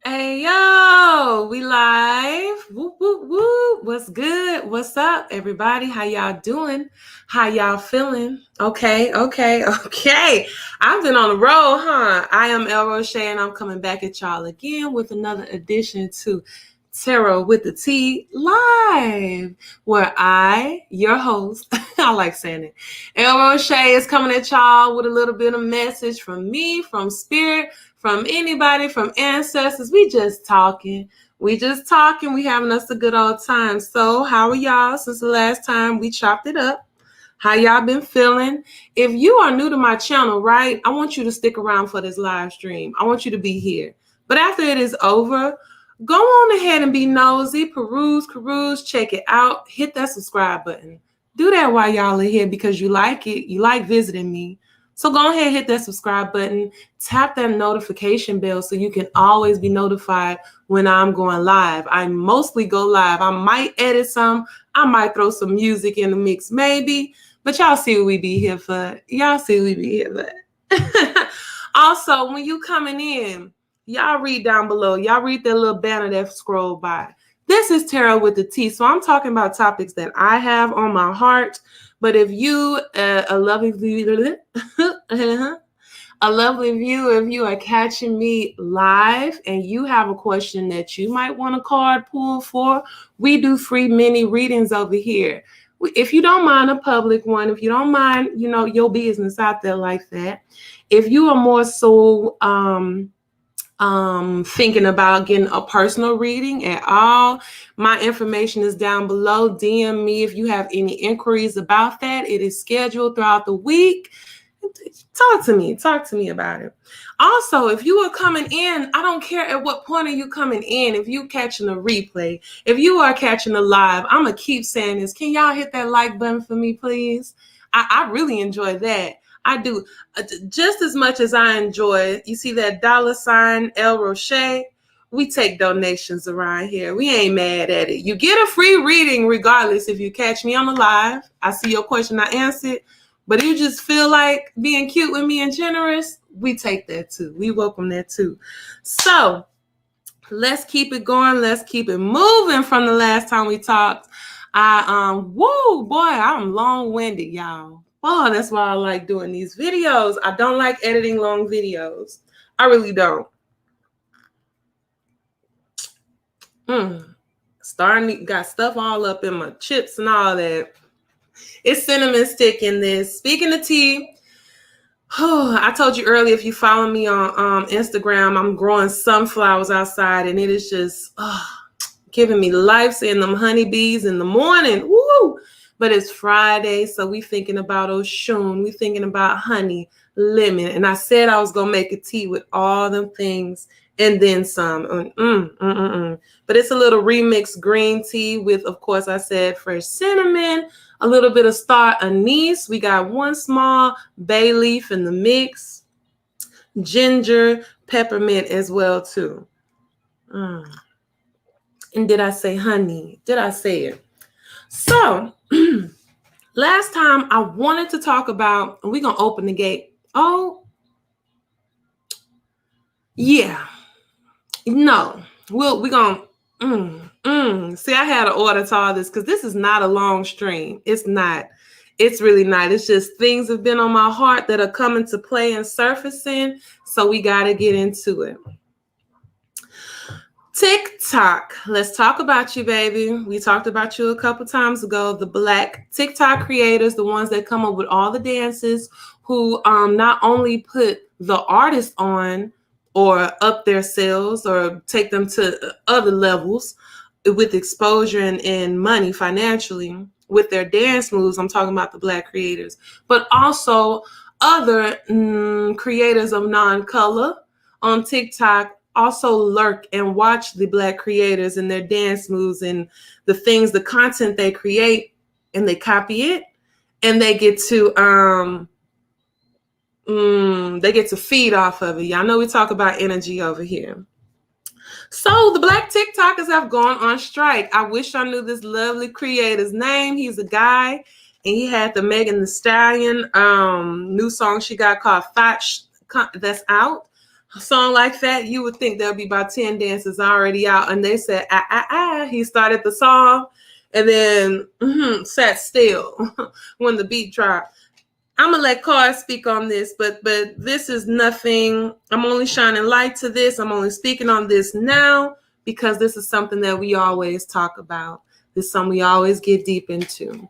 Hey yo, we live. Whoop whoop whoop. What's good? What's up, everybody? How y'all doing? How y'all feeling? Okay. I've been on the road, huh? I am El Roche, and I'm coming back at y'all again with another edition to Tarot with the T live, where your host, I like saying it, El Roche is coming at y'all with a little bit of message from me, from spirit, from anybody, from ancestors. We just talking. We having us a good old time. So how are y'all since the last time we chopped it up? How y'all been feeling? If you are new to my channel, right, I want you to stick around for this live stream. I want you to be here. But after it is over, go on ahead and be nosy, peruse, check it out, hit that subscribe button. Do that while y'all are here because you like it. You like visiting me. So go ahead and hit that subscribe button, tap that notification bell so you can always be notified when I'm going live. I mostly go live. I might edit some. I might throw some music in the mix, maybe. But y'all see what we be here for. Also, when you coming in, y'all read down below. Y'all read that little banner that scrolled by. This is Tarot with the T. So I'm talking about topics that I have on my heart. But if you, a lovely view, if you are catching me live and you have a question that you might want a card pull for, we do free mini readings over here. If you don't mind a public one, if you don't mind, your business out there like that. If you are more so thinking about getting a personal reading at all, my information is down below. DM me if you have any inquiries about that. It is scheduled throughout the week. Talk to me about it. Also, if you are coming in, I don't care at what point are you coming in. If you catching a replay, if you are catching a live, I'm gonna keep saying this. Can y'all hit that like button for me, please? I really enjoy that. I do just as much as I enjoy. You see that $ El Roche? We take donations around here. We ain't mad at it. You get a free reading regardless if you catch me on the live. I see your question, I answered. But you just feel like being cute with me and generous, we take that too. We welcome that too. So let's keep it going. Let's keep it moving from the last time we talked. I'm long-winded, y'all. Oh, that's why I like doing these videos. I don't like editing long videos. I really don't. Got stuff all up in my chips and all that. It's cinnamon stick in this. Speaking of tea, I told you earlier, if you follow me on Instagram, I'm growing sunflowers outside, and it is just giving me life, seeing them honeybees in the morning. Woo! But it's Friday, so we thinking about Oshun. We thinking about honey, lemon. And I said I was going to make a tea with all them things and then some. But it's a little remixed green tea with, of course, I said fresh cinnamon, a little bit of star anise. We got one small bay leaf in the mix, ginger, peppermint as well, too. And did I say honey? Did I say it? So last time I wanted to talk about, and we're going to open the gate. Oh, yeah. No, we're going to, see, I had to order to all this because this is not a long stream. It's not. It's really not. It's just things have been on my heart that are coming to play and surfacing. So we got to get into it. TikTok. Let's talk about you, baby. We talked about you a couple times ago. The Black TikTok creators, the ones that come up with all the dances, who not only put the artist on or up their sales or take them to other levels with exposure and money financially with their dance moves. I'm talking about the Black creators, but also other creators of non-color on TikTok also lurk and watch the Black creators and their dance moves and the things, the content they create, and they copy it, and they get to feed off of it. Y'all know we talk about energy over here. So the Black TikTokers have gone on strike. I wish I knew this lovely creator's name. He's a guy, and he had the Megan Thee Stallion new song she got called Fat that's out. a song like that, you would think there'll be about 10 dancers already out. And they said, he started the song and then sat still when the beat dropped. I'm gonna let Carl speak on this, but this is nothing. I'm only shining light to this. I'm only speaking on this now because this is something that we always talk about. This is something we always get deep into.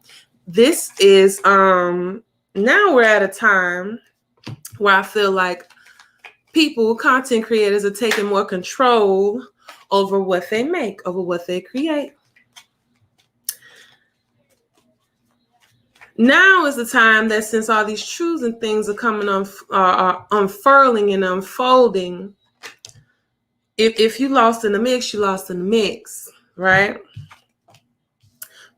This is now we're at a time where I feel like people, content creators, are taking more control over what they make, over what they create. Now is the time that since all these truths and things are coming on, are unfurling and unfolding, if you lost in the mix, you lost in the mix, right?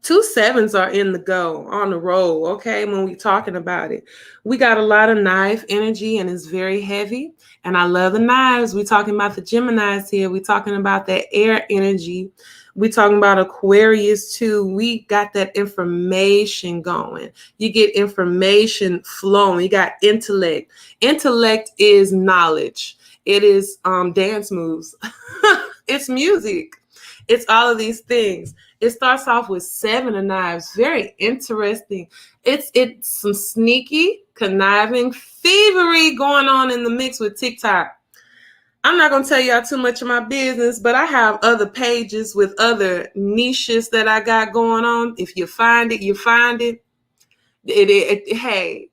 2 7s are in the go, on the roll, okay, when we're talking about it. We got a lot of knife energy and it's very heavy. And I love the knives. We're talking about the Geminis here. We're talking about that air energy. We're talking about Aquarius too. We got that information going. You get information flowing. You got intellect. Intellect is knowledge. It is dance moves. It's music. It's all of these things. It starts off with 7 of knives. Very interesting. It's some sneaky, conniving thievery going on in the mix with TikTok. I'm not going to tell y'all too much of my business, but I have other pages with other niches that I got going on. If you find it, you find it. Hey,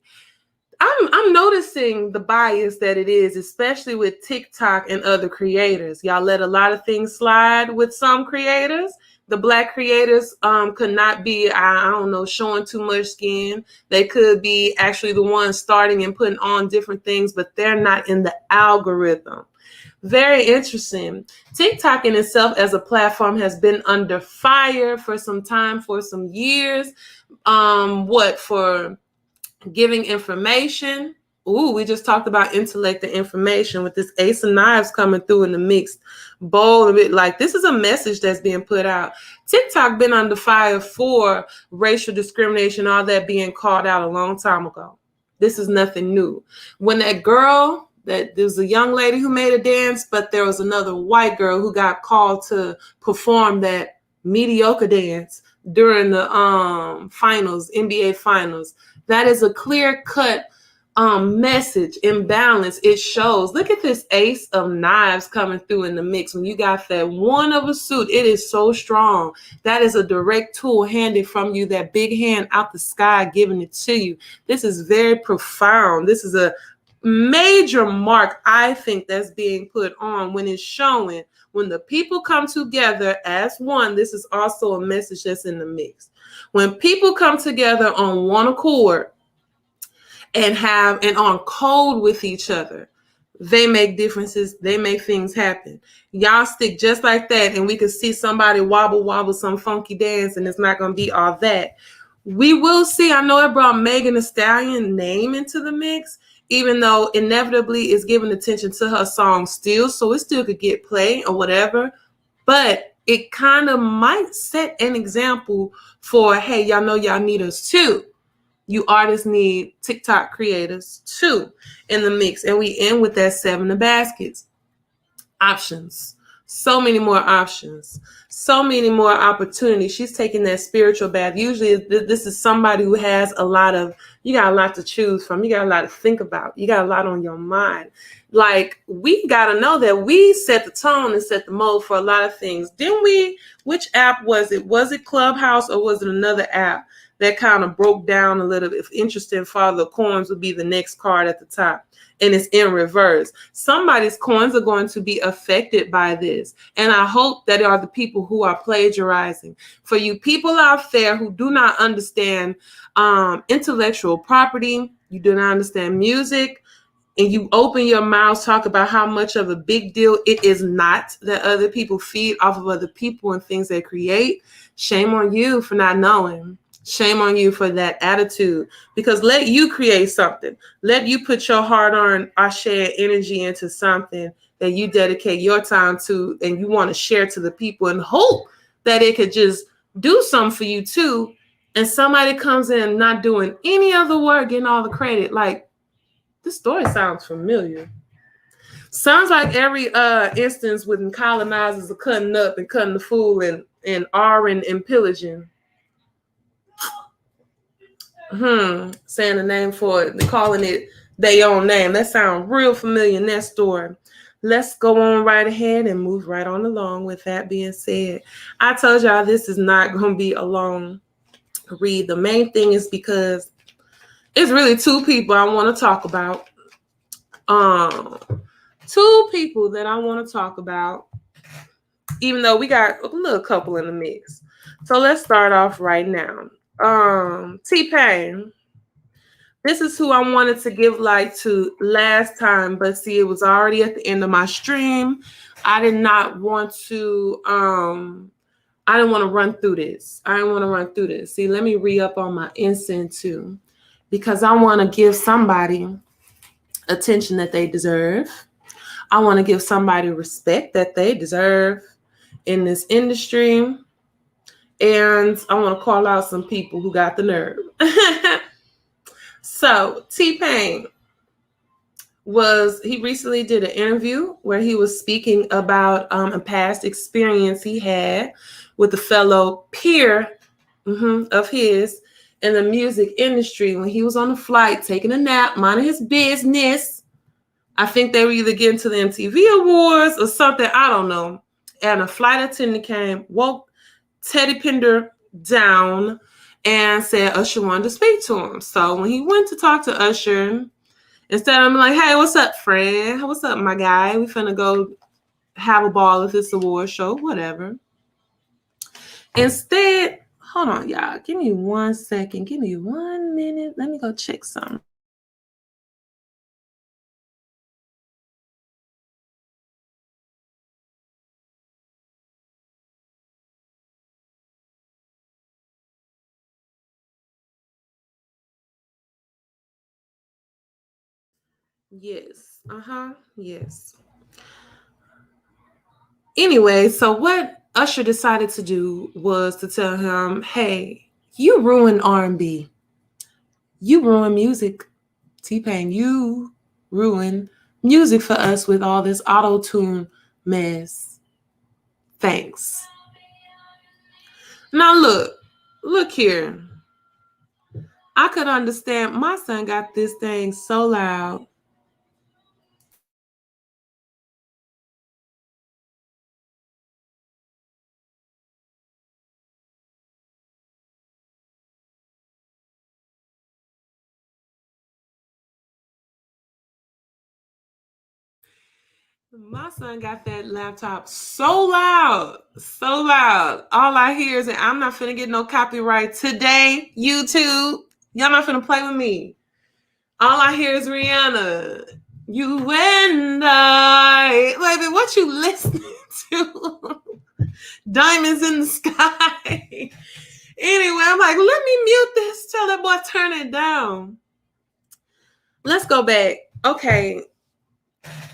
I'm noticing the bias that it is, especially with TikTok and other creators. Y'all let a lot of things slide with some creators. The Black creators could not be, I don't know, showing too much skin. They could be actually the ones starting and putting on different things, but they're not in the algorithm. Very interesting. TikTok in itself as a platform has been under fire for some time, for some years. For giving information. Ooh, we just talked about intellect and information with this Ace of Knives coming through in the mixed bowl of it. Like, this is a message that's being put out. TikTok been under fire for racial discrimination, all that being called out a long time ago. This is nothing new. When that girl, there was a young lady who made a dance, but there was another white girl who got called to perform that mediocre dance during the finals, NBA finals. That is a clear-cut message, imbalance. It shows. Look at this Ace of Knives coming through in the mix. When you got that one of a suit, it is so strong. That is a direct tool handed from you, that big hand out the sky giving it to you. This is very profound. This is a major mark, I think, that's being put on when it's showing. When the people come together as one, this is also a message that's in the mix. When people come together on one accord and on code with each other, they make differences. They make things happen. Y'all stick just like that, and we can see somebody wobble some funky dance, and it's not going to be all that. We will see. I know it brought Megan Thee Stallion name into the mix, even though inevitably it's giving attention to her song still, so it still could get played or whatever. But it kind of might set an example for, hey, y'all know y'all need us too. You artists need TikTok creators too in the mix. And we end with that 7 of baskets. Options. So many more options. So many more opportunities. She's taking that spiritual bath. Usually this is somebody who has you got a lot to choose from. You got a lot to think about. You got a lot on your mind. Like, we got to know that we set the tone and set the mold for a lot of things. Didn't we? Which app was it? Was it Clubhouse or was it another app that kind of broke down a little bit? If interesting, Father Coins would be the next card at the top. And it's in reverse. Somebody's coins are going to be affected by this. And I hope that are the people who are plagiarizing. For you people out there who do not understand intellectual property, you do not understand music, and you open your mouth, talk about how much of a big deal it is not that other people feed off of other people and things they create. Shame on you for not knowing. Shame on you for that attitude, because let you create something. Let you put your hard-earned Usher energy into something that you dedicate your time to and you want to share to the people and hope that it could just do something for you too. And somebody comes in not doing any other work, getting all the credit. Like, this story sounds familiar. Sounds like every instance when colonizers are cutting up and cutting the fool and R and pillaging. Saying the name for it, calling it their own name. That sounds real familiar in that story. Let's go on right ahead and move right on along. With that being said, I told y'all this is not going to be a long read. The main thing is because it's really two people I want to talk about. Two people that I want to talk about, even though we got a little couple in the mix. So let's start off right now. TPain. This is who I wanted to give light to last time, but see, it was already at the end of my stream. I did not want to I didn't want to run through this. See, let me re-up on my incense too, because I want to give somebody attention that they deserve. I want to give somebody respect that they deserve in this industry. And I want to call out some people who got the nerve. So TPain he recently did an interview where he was speaking about a past experience he had with a fellow peer of his in the music industry when he was on a flight taking a nap, minding his business. I think they were either getting to the MTV Awards or something, I don't know. And a flight attendant came, woke Teddy Pinder down, and said Usher wanted to speak to him. So when he went to talk to Usher, instead of like, hey, what's up, friend? What's up, my guy? We finna go have a ball at this award show, whatever. Instead, hold on, y'all. Give me 1 second. Give me 1 minute. Let me go check something. Yes. Yes. Anyway, so what Usher decided to do was to tell him, hey, you ruined R&B. You ruined music. TPain, you ruined music for us with all this auto-tune mess. Thanks. Now look here. I could understand. My son got this thing so loud. My son got that laptop so loud, so loud. All I hear is that I'm not finna get no copyright today, YouTube. Y'all not finna play with me. All I hear is Rihanna. You and I. Baby, what you listening to? Diamonds in the sky. Anyway, I'm like, let me mute this. Tell that boy turn it down. Let's go back. Okay.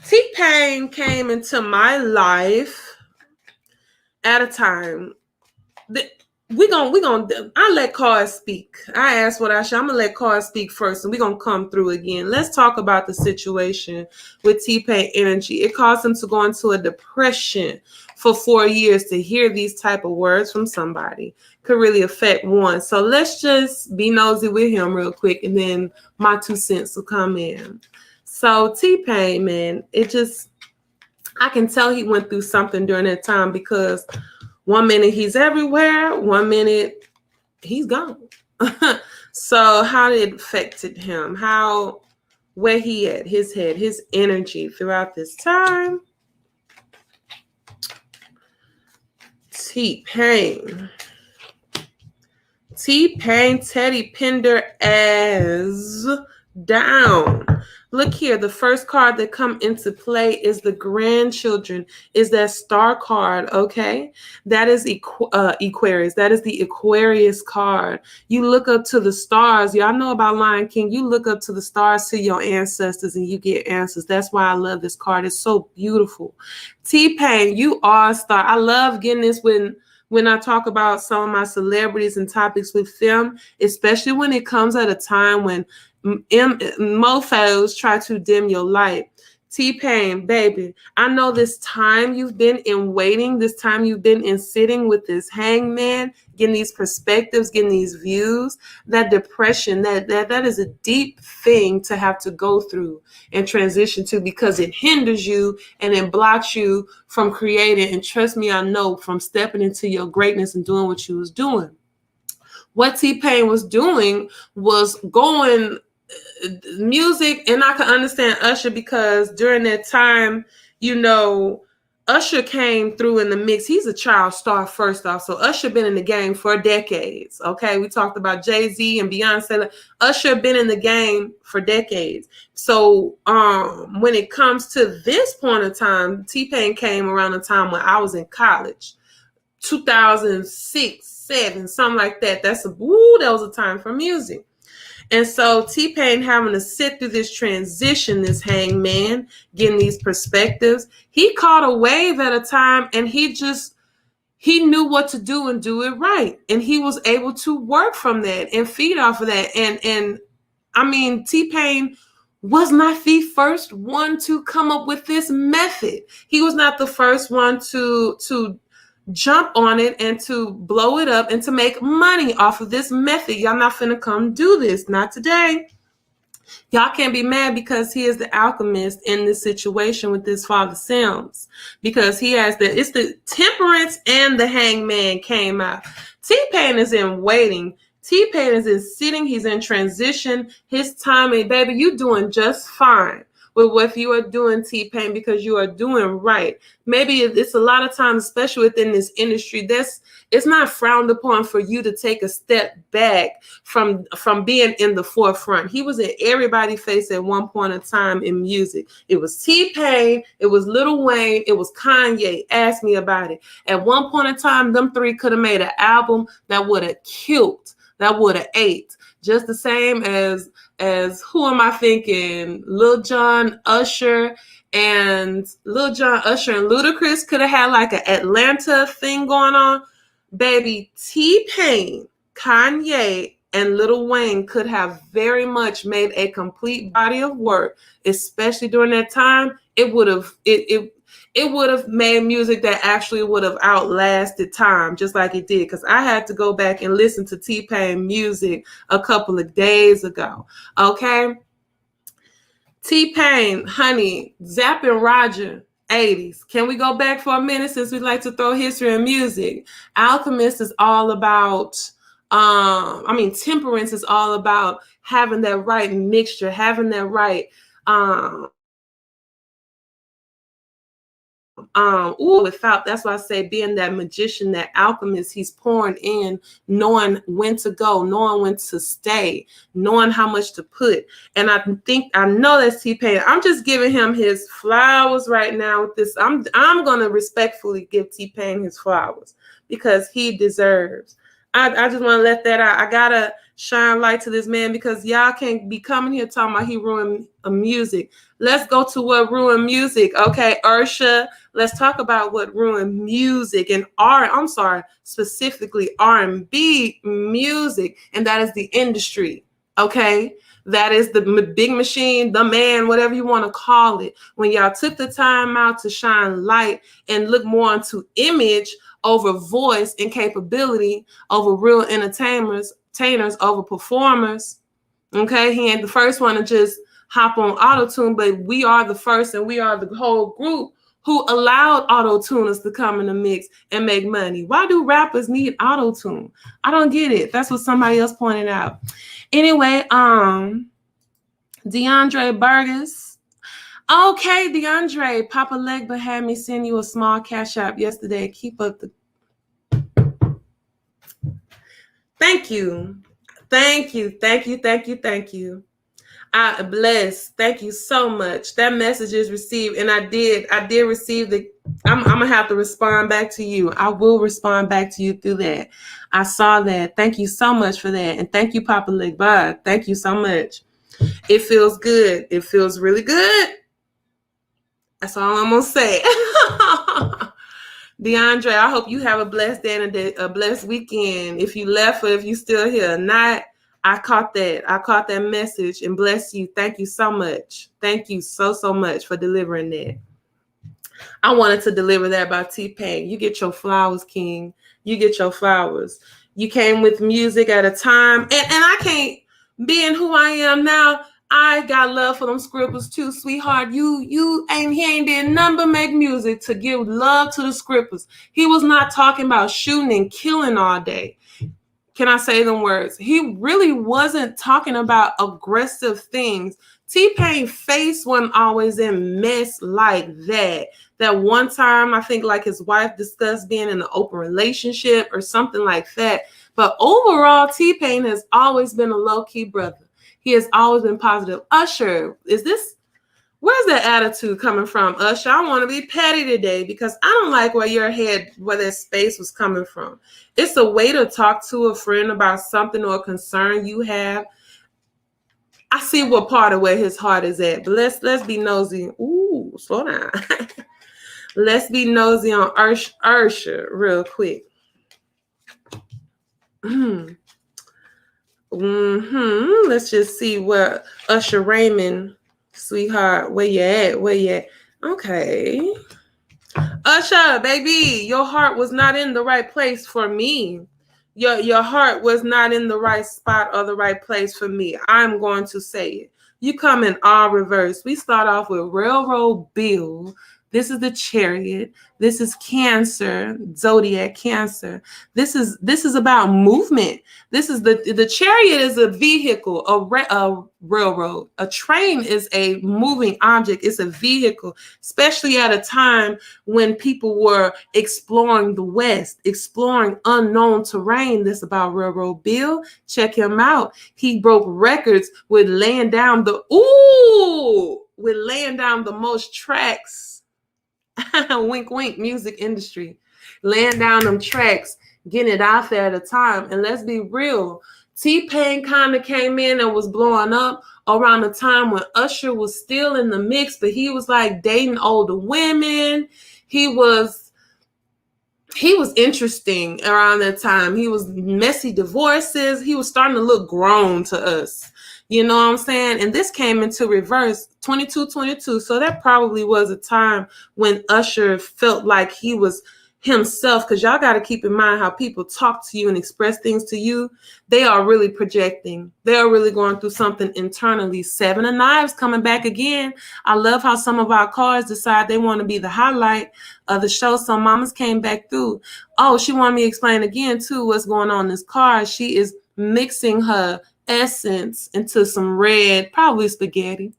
TPain came into my life at a time. I let cards speak. I asked what I should. I'm gonna let cards speak first, and we're gonna come through again. Let's talk about the situation with TPain energy. It caused him to go into a depression for 4 years. To hear these type of words from somebody could really affect one. So let's just be nosy with him real quick, and then my 2 cents will come in. So TPain, man, I can tell he went through something during that time, because 1 minute he's everywhere, 1 minute he's gone. So how did it affected him? Where he at, his head, his energy throughout this time? TPain, Teddy Pinder as down. Look here, the first card that come into play is the grandchildren, is that star card, okay? That is Aquarius. That is the Aquarius card. You look up to the stars. Y'all know about Lion King. You look up to the stars, to your ancestors, and you get answers. That's why I love this card. It's so beautiful. TPain, you are a star. I love getting this when I talk about some of my celebrities and topics with them, especially when it comes at a time when mofos try to dim your light. TPain, baby, I know this time you've been in waiting, this time you've been in sitting with this hangman, getting these perspectives, getting these views, that depression, that is a deep thing to have to go through and transition to, because it hinders you and it blocks you from creating. And trust me, I know, from stepping into your greatness and doing what you was doing. What TPain was doing was going music, and I can understand Usher, because during that time, Usher came through in the mix. He's a child star, first off. So Usher been in the game for decades. Okay, we talked about Jay-Z and Beyonce. Usher been in the game for decades. So when it comes to this point in time, TPain came around the time when I was in college, 2006, 2007, something like that. That was a time for music. And so TPain having to sit through this transition, this hangman, getting these perspectives, he caught a wave at a time, and he knew what to do and do it right. And he was able to work from that and feed off of that. And I mean, TPain was not the first one to come up with this method. He was not the first one to jump on it and to blow it up and to make money off of this method. Y'all not finna come do this. Not today. Y'all can't be mad because he is the alchemist in this situation with this Father Sims, because he has it's the temperance and the hangman came out. TPain is in waiting. TPain is in sitting. He's in transition. His timing, baby, you doing just fine with what you are doing, TPain, because you are doing right. Maybe it's a lot of times, especially within this industry, it's not frowned upon for you to take a step back from being in the forefront. He was in everybody's face at one point in time in music. It was TPain, it was Lil Wayne, it was Kanye. Ask me about it. At one point in time, them three could have made an album that would have killed, that would have ate. Just the same as who am I thinking? Lil Jon, Usher, and Ludacris could have had like an Atlanta thing going on. Baby, TPain, Kanye, and Lil Wayne could have very much made a complete body of work, especially during that time. It would have made music that actually would have outlasted time, just like it did. Because I had to go back and listen to TPain music a couple of days ago. Okay? TPain, honey, Zapp and Roger, 80s. Can we go back for a minute, since we like to throw history in music? Alchemist is all about, temperance is all about having that right mixture, having that right, without, that's why I say being that magician, that alchemist, he's pouring in, knowing when to go, knowing when to stay, knowing how much to put. And I know that's TPain. I'm just giving him his flowers right now with this. I'm gonna respectfully give TPain his flowers, because he deserves. I just want to let that out. I gotta shine light to this man, because y'all can't be coming here talking about he ruined music. Let's go to what ruined music. Okay, Usher, let's talk about what ruined music and specifically R&B music, and that is the industry. Okay, that is the big machine, the man, whatever you want to call it. When y'all took the time out to shine light and look more into image over voice and capability, over real entertainers over performers. Okay, he ain't the first one to just hop on auto-tune, but we are the first, and we are the whole group who allowed auto-tuners to come in the mix and make money. Why do rappers need auto-tune? I don't get it. That's what somebody else pointed out. Anyway, DeAndre Burgess. Okay, DeAndre, Papa Legba had me send you a small cash app yesterday. Keep up the... Thank you. I bless. Thank you so much. That message is received, and I did receive the. I'm gonna have to respond back to you. I will respond back to you through that. I saw that. Thank you so much for that, and thank you, Papa Legba. Thank you so much. It feels good. It feels really good. That's all I'm gonna say. DeAndre, I hope you have a blessed day and a blessed weekend. If you left or if you still here, not, I caught that. I caught that message, and bless you. Thank you so much. Thank you so much for delivering that. I wanted to deliver that by TPain. You get your flowers, King. You get your flowers. You came with music at a time, and I can't, being who I am now, I got love for them scrippers too, sweetheart. He ain't did nothing but make music to give love to the scrippers. He was not talking about shooting and killing all day. Can I say them words? He really wasn't talking about aggressive things. TPain face wasn't always in mess like that. That one time, I think like his wife discussed being in an open relationship or something like that. But overall, TPain has always been a low-key brother. He has always been positive. Usher, where's that attitude coming from, Usher? I want to be petty today because I don't like where that space was coming from. It's a way to talk to a friend about something or a concern you have. I see what part of where his heart is at, but let's be nosy. Ooh, slow down. Let's be nosy on Usher real quick. Let's just see where Usher Raymond, sweetheart, where you at? Okay. Usher, baby, your heart was not in the right place for me. Your heart was not in the right spot or the right place for me. I'm going to say it. You come in all reverse. We start off with Railroad Bill. This is the Chariot. This is Cancer, Zodiac Cancer. This is about movement. This is the Chariot is a vehicle, a railroad. A train is a moving object. It's a vehicle, especially at a time when people were exploring the West, exploring unknown terrain. This about Railroad Bill. Check him out. He broke records with laying down the most tracks. Wink, wink, music industry. Laying down them tracks, getting it out there at a time. And let's be real, TPain kind of came in and was blowing up around the time when Usher was still in the mix, but he was like dating older women. He was interesting around that time. He was messy divorces. He was starting to look grown to us. You know what I'm saying? And this came into reverse, 22. So that probably was a time when Usher felt like he was himself, because y'all got to keep in mind how people talk to you and express things to you. They are really projecting. They are really going through something internally. 7 of Knives coming back again. I love how some of our cards decide they want to be the highlight of the show. Some mamas came back through. Oh, she wanted me to explain again too what's going on in this card. She is mixing her essence into some red, probably spaghetti.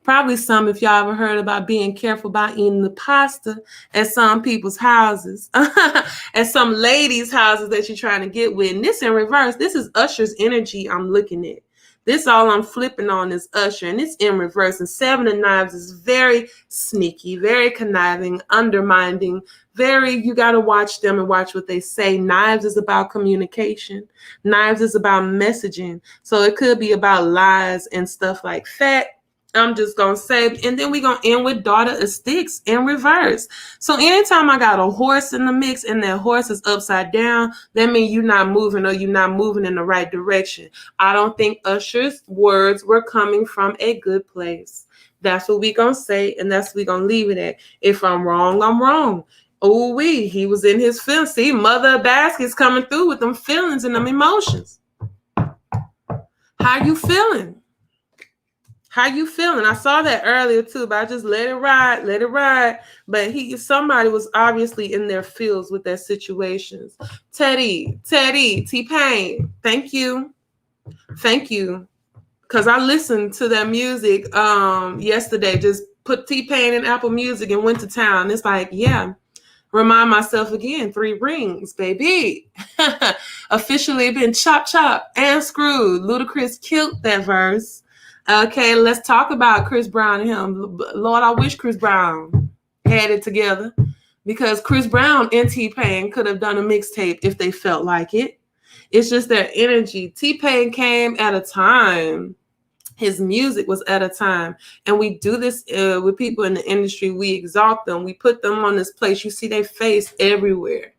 Probably some, if y'all ever heard about being careful about eating the pasta at some people's houses, at some ladies' houses that you're trying to get with. And this in reverse. This is Usher's energy I'm looking at. This all I'm flipping on is Usher, and it's in reverse. And 7 of Knives is very sneaky, very conniving, undermining, you got to watch them and watch what they say. Knives is about communication. Knives is about messaging. So it could be about lies and stuff like that. I'm just going to say, and then we're going to end with Daughter of Sticks in reverse. So anytime I got a horse in the mix and that horse is upside down, that means you're not moving, or you're not moving in the right direction. I don't think Usher's words were coming from a good place. That's what we're going to say, and that's what we're going to leave it at. If I'm wrong, I'm wrong. Oh, he was in his feelings. See, Mother of Baskets coming through with them feelings and them emotions. How you feeling? How you feeling? I saw that earlier too, but I just let it ride. But somebody was obviously in their feels with their situations. Teddy, TPain, thank you. Because I listened to that music yesterday. Just put TPain in Apple Music and went to town. It's like, yeah. Remind myself again, 3 rings, baby. Officially been chopped and screwed. Ludacris killed that verse. Okay, let's talk about Chris Brown and him. Lord, I wish Chris Brown had it together, because Chris Brown and TPain could have done a mixtape if they felt like it. It's just their energy. TPain came at a time. His music was at a time. And we do this with people in the industry. We exalt them. We put them on this place. You see their face everywhere.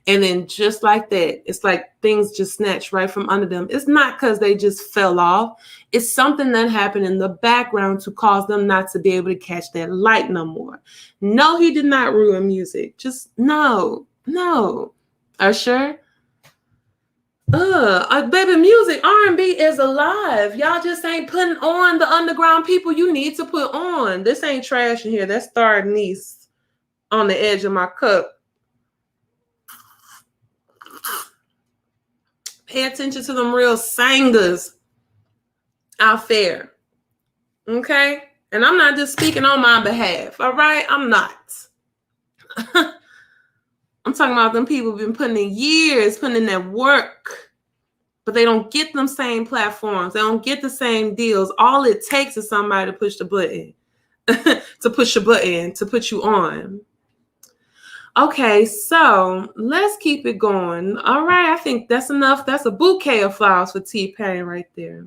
And then just like that, it's like things just snatched right from under them. It's not because they just fell off. It's something that happened in the background to cause them not to be able to catch that light no more. No, he did not ruin music. Just no. Usher. Baby, music, R&B is alive. Y'all just ain't putting on the underground people you need to put on. This ain't trash in here. That's star anise on the edge of my cup. Pay attention to them real singers out there. Okay? And I'm not just speaking on my behalf. All right? I'm not. I'm talking about them people who've been putting in years, putting in that work, but they don't get them same platforms. They don't get the same deals. All it takes is somebody to push the button, to push a button, to put you on. Okay, so let's keep it going. All right, I think that's enough. That's a bouquet of flowers for TPain right there.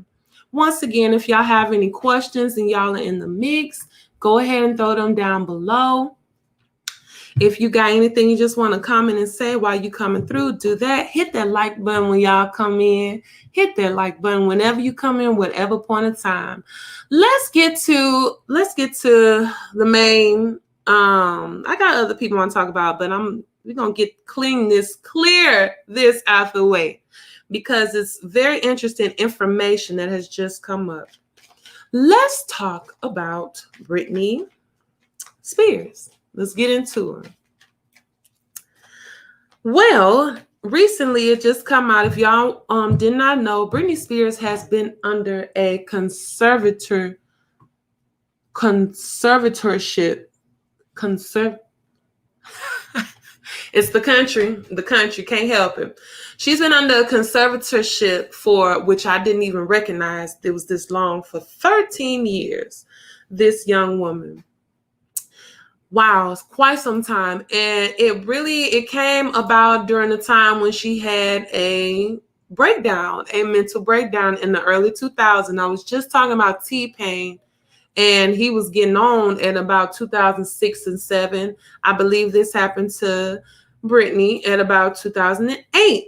Once again, if y'all have any questions and y'all are in the mix, go ahead and throw them down below. If you got anything you just want to comment and say while you coming through, do that. Hit that like button when y'all come in. Hit that like button whenever you come in, whatever point of time. Let's get to the main. I got other people I want to talk about, but we're gonna clear this out the way because it's very interesting information that has just come up. Let's talk about Britney Spears. Let's get into it. Well, recently it just come out. If y'all did not know, Britney Spears has been under a conservatorship. It's the country can't help it. She's been under a conservatorship for which I didn't even recognize it was this long, for 13 years. This young woman. Wow, it's quite some time. And it came about during the time when she had a mental breakdown in the early 2000s. I was just talking about TPain, and he was getting on at about 2006 and 7. I believe this happened to Britney at about 2008.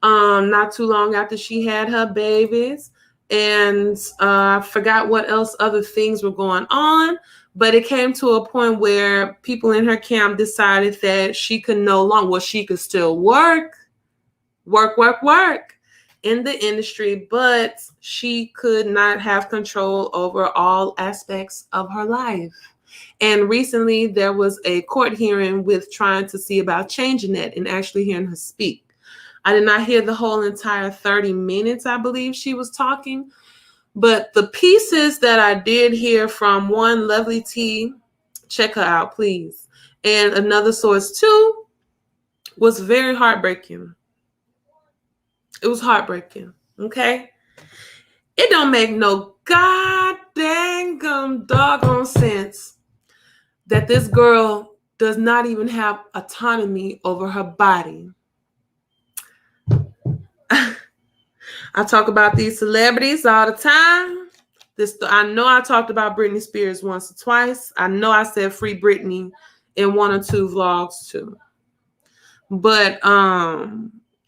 Not too long after she had her babies. And I forgot what else other things were going on. But it came to a point where people in her camp decided that she could no longer, well, she could still work in the industry, but she could not have control over all aspects of her life. And recently there was a court hearing with trying to see about changing that and actually hearing her speak. I did not hear the whole entire 30 minutes, I believe she was talking. But the pieces that I did hear from one Lovely T, check her out, please, and another source too, was very heartbreaking. It was heartbreaking, okay? It don't make no goddamn doggone sense that this girl does not even have autonomy over her body. I talk about these celebrities all the time. I know I talked about Britney Spears once or twice. I know I said free Britney in 1 or 2 vlogs too. But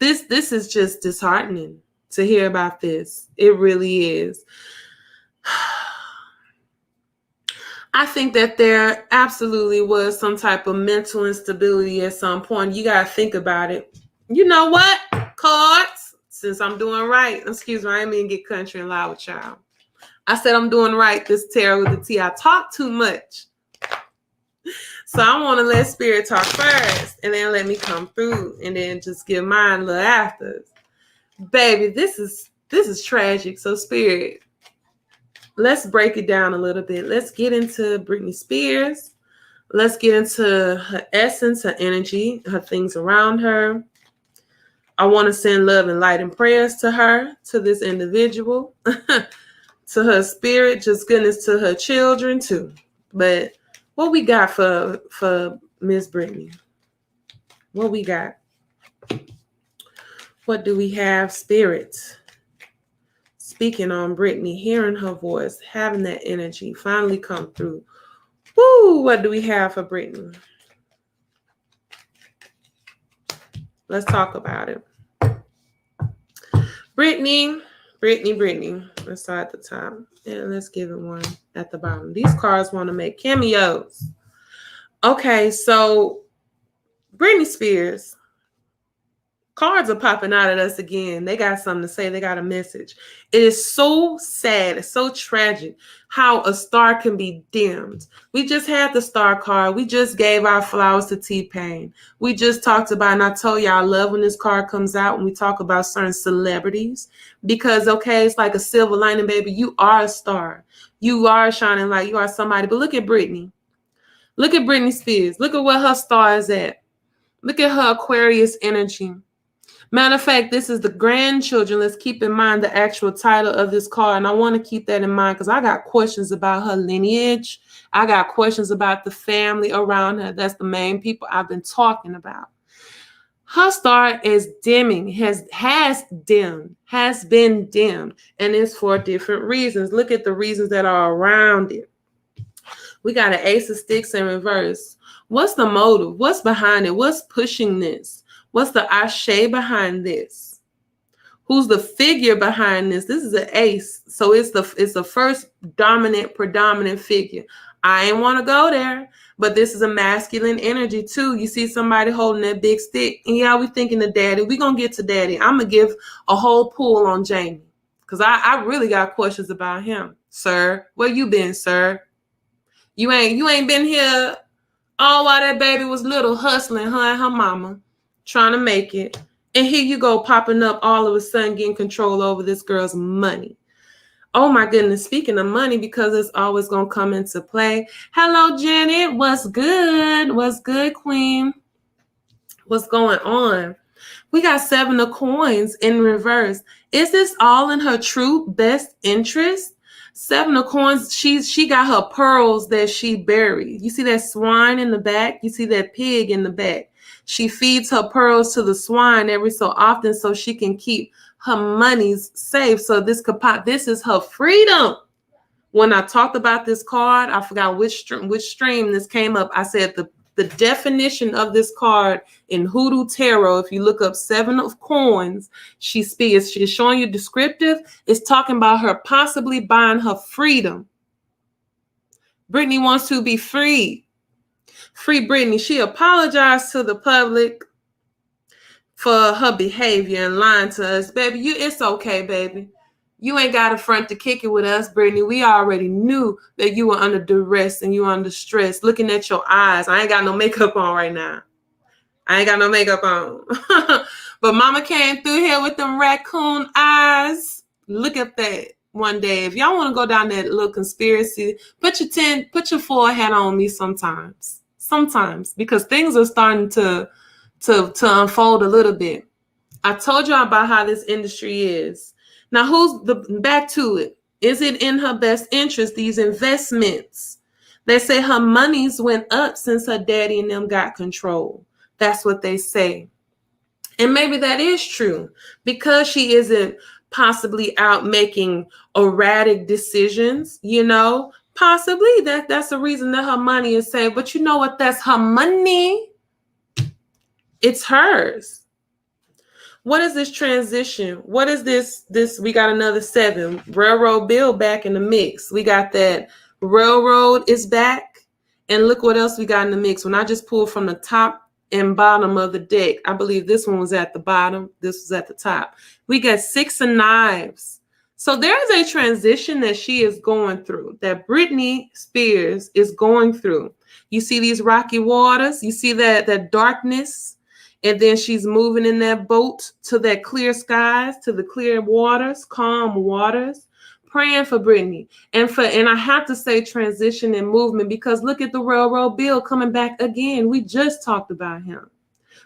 this is just disheartening to hear about this. It really is. I think that there absolutely was some type of mental instability at some point. You got to think about it. You know what? Cards. Since I'm doing right, excuse me, I didn't mean to get country and loud with y'all. I said I'm doing right. This Tara with the T. I talk too much. So I want to let Spirit talk first and then let me come through and then just give mine a little after. Baby, this is tragic. So Spirit, let's break it down a little bit. Let's get into Britney Spears. Let's get into her essence, her energy, her things around her. I want to send love and light and prayers to her, to this individual, to her spirit, just goodness to her children too. But what we got for Miss Britney? What we got? What do we have? Spirit speaking on Britney, hearing her voice, having that energy finally come through. Woo! What do we have for Britney? Let's talk about it. Brittany. Let's start at the top. And let's give it one at the bottom. These cards want to make cameos. Okay, so Britney Spears. Cards are popping out at us again. They got something to say. They got a message. It is so sad. It's so tragic how a star can be dimmed. We just had the star card. We just gave our flowers to TPain. We just talked about, and I told you I love when this card comes out when we talk about certain celebrities. Because, okay, it's like a silver lining, baby. You are a star. You are a shining light. You are somebody. But look at Britney. Look at Britney Spears. Look at where her star is at. Look at her Aquarius energy. Matter of fact, this is the grandchildren. Let's keep in mind the actual title of this card. And I want to keep that in mind because I got questions about her lineage. I got questions about the family around her. That's the main people I've been talking about. Her star is dimming, has been dimmed, and it's for different reasons. Look at the reasons that are around it. We got an Ace of Sticks in reverse. What's the motive? What's behind it? What's pushing this? What's the ashe behind this? Who's the figure behind this? This is an ace. So it's the first predominant figure. I ain't want to go there, but this is a masculine energy too. You see somebody holding that big stick. And yeah, we thinking of daddy. We're going to get to daddy. I'm going to give a whole pull on Jamie because I really got questions about him. Sir, where you been, sir? You ain't been here all while that baby was little, hustling, her and her mama, trying to make it. And here you go, popping up all of a sudden, getting control over this girl's money. Oh my goodness, speaking of money, because it's always going to come into play. Hello, Janet. What's good? What's good, queen? What's going on? We got 7 of coins in reverse. Is this all in her true best interest? 7 of coins, she got her pearls that she buried. You see that swine in the back? You see that pig in the back? She feeds her pearls to the swine every so often so she can keep her monies safe. So this is her freedom. When I talked about this card, I forgot which stream this came up. I said the definition of this card in Hoodoo Tarot, if you look up 7 of coins, she's showing you descriptive. It's talking about her possibly buying her freedom. Brittany wants to be free. Free Brittany. She apologized to the public for her behavior and lying to us. Baby, it's okay, baby. You ain't got a front to kick it with us, Brittany. We already knew that you were under duress and you were under stress. Looking at your eyes. I ain't got no makeup on right now. I ain't got no makeup on. But mama came through here with them raccoon eyes. Look at that one day. If y'all want to go down that little conspiracy, put your forehead on me sometimes. Sometimes. Because things are starting to unfold a little bit. I told y'all about how this industry is. Now, back to it? Is it in her best interest, these investments? They say her monies went up since her daddy and them got control. That's what they say. And maybe that is true because she isn't possibly out making erratic decisions, possibly that's the reason that her money is saved. But you know what? That's her money. It's hers. What is this transition? What is this? We got another 7. Railroad bill back in the mix. We got that railroad is back. And look what else we got in the mix. When I just pulled from the top and bottom of the deck, I believe this one was at the bottom. This was at the top. We got 6 of knives. So there is a transition that she is going through, that Britney Spears is going through. You see these rocky waters. You see that darkness. And then she's moving in that boat to that clear skies, to the clear waters, calm waters, praying for Britney. And I have to say transition and movement because look at the railroad bill coming back again. We just talked about him.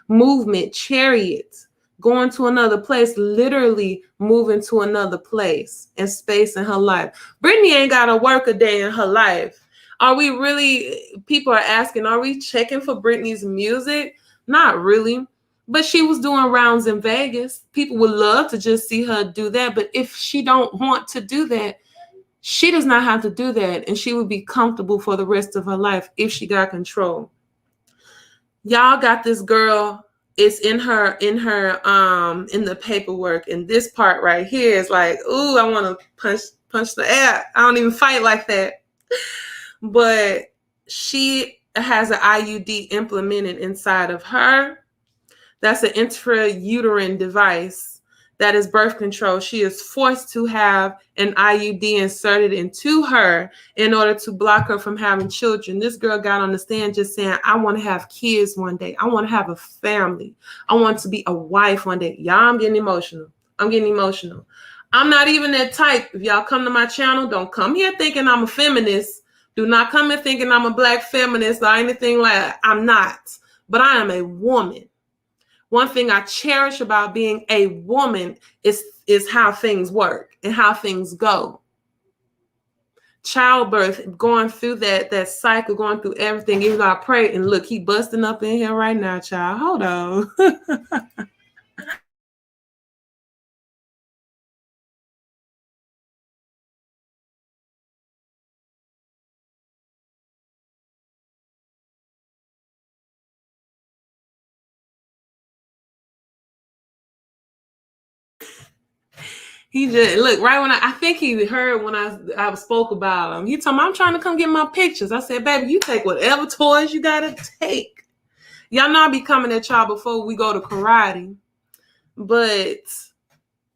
Movement, chariots, going to another place, literally moving to another place and space in her life. Britney ain't got to work a day in her life. People are asking, are we checking for Britney's music? Not really, but she was doing rounds in Vegas. People would love to just see her do that. But if she don't want to do that, she does not have to do that. And she would be comfortable for the rest of her life if she got control. Y'all got this girl It's in in the paperwork. And this part right here is like, ooh, I want to punch the air. I don't even fight like that. But she has an IUD implemented inside of her. That's an intrauterine device that is birth control. She is forced to have an IUD inserted into her in order to block her from having children. This girl got on the stand just saying, I want to have kids one day. I want to have a family. I want to be a wife one day. Y'all, I'm getting emotional. I'm not even that type. If y'all come to my channel, don't come here thinking I'm a feminist. Do not come here thinking I'm a black feminist or anything like that. I'm not. But I am a woman. One thing I cherish about being a woman is how things work and how things go. Childbirth, going through that cycle, going through everything. Even though I pray, and look, he busting up in here right now, child. Hold on. He just look right when I think he heard when I spoke about him. He told me, I'm trying to come get my pictures. I said, baby, you take whatever toys you gotta take. Y'all know I be coming at y'all before we go to karate. But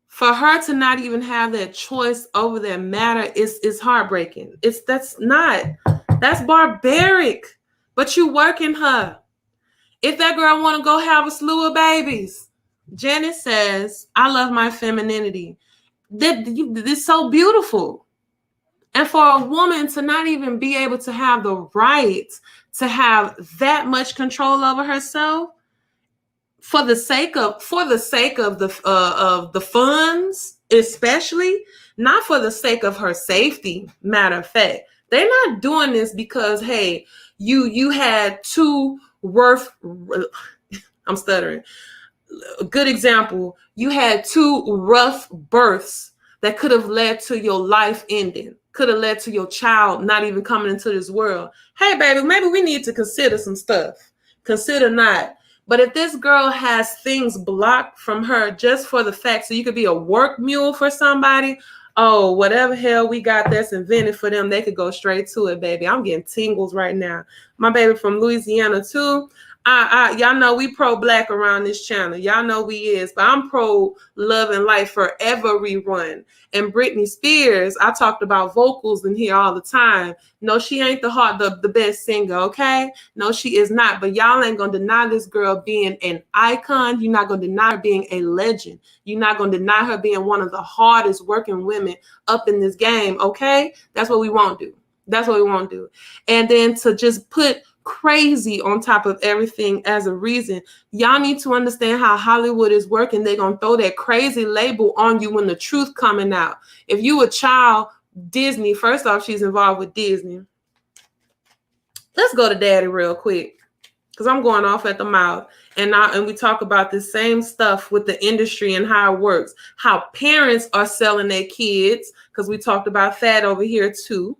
for her to not even have that choice over that matter is heartbreaking. That's barbaric. But you working her. If that girl want to go have a slew of babies, Janet says, I love my femininity. It's so beautiful. And for a woman to not even be able to have the right to have that much control over herself for the sake of the funds, especially, not for the sake of her safety. Matter of fact, they're not doing this because, hey, you had two I'm stuttering. A good example, you had two rough births that could have led to your life ending, could have led to your child not even coming into this world. Hey, baby, maybe we need to consider some stuff. Consider not. But if this girl has things blocked from her just for the fact so you could be a work mule for somebody, oh, whatever hell we got that's invented for them, they could go straight to it, baby. I'm getting tingles right now. My baby from Louisiana, too. Y'all know we pro-black around this channel. Y'all know we is, but I'm pro Love and Life Forever rerun. And Britney Spears, I talked about vocals in here all the time. No, she ain't the best singer, okay? No, she is not. But y'all ain't gonna deny this girl being an icon. You're not gonna deny her being a legend. You're not gonna deny her being one of the hardest working women up in this game, okay? That's what we won't do. That's what we won't do. And then to just put crazy on top of everything as a reason, y'all need to understand how Hollywood is working. They're gonna throw that crazy label on you when the truth coming out. If you a child, Disney, first off, she's involved with Disney. Let's go to Daddy real quick, because I'm going off at the mouth. And we talk about the same stuff with the industry and how it works, how parents are selling their kids, because we talked about that over here too.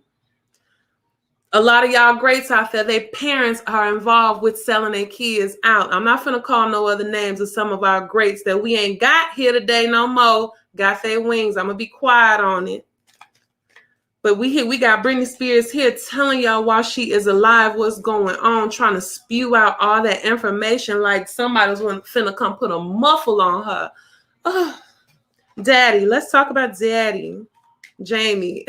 A lot of y'all greats out there, their parents are involved with selling their kids out. I'm not finna call no other names of some of our greats that we ain't got here today no more. Got their wings. I'm gonna be quiet on it. But we got Britney Spears here telling y'all while she is alive what's going on, trying to spew out all that information like somebody's finna come put a muffle on her. Oh, Daddy, let's talk about Daddy. Jamie.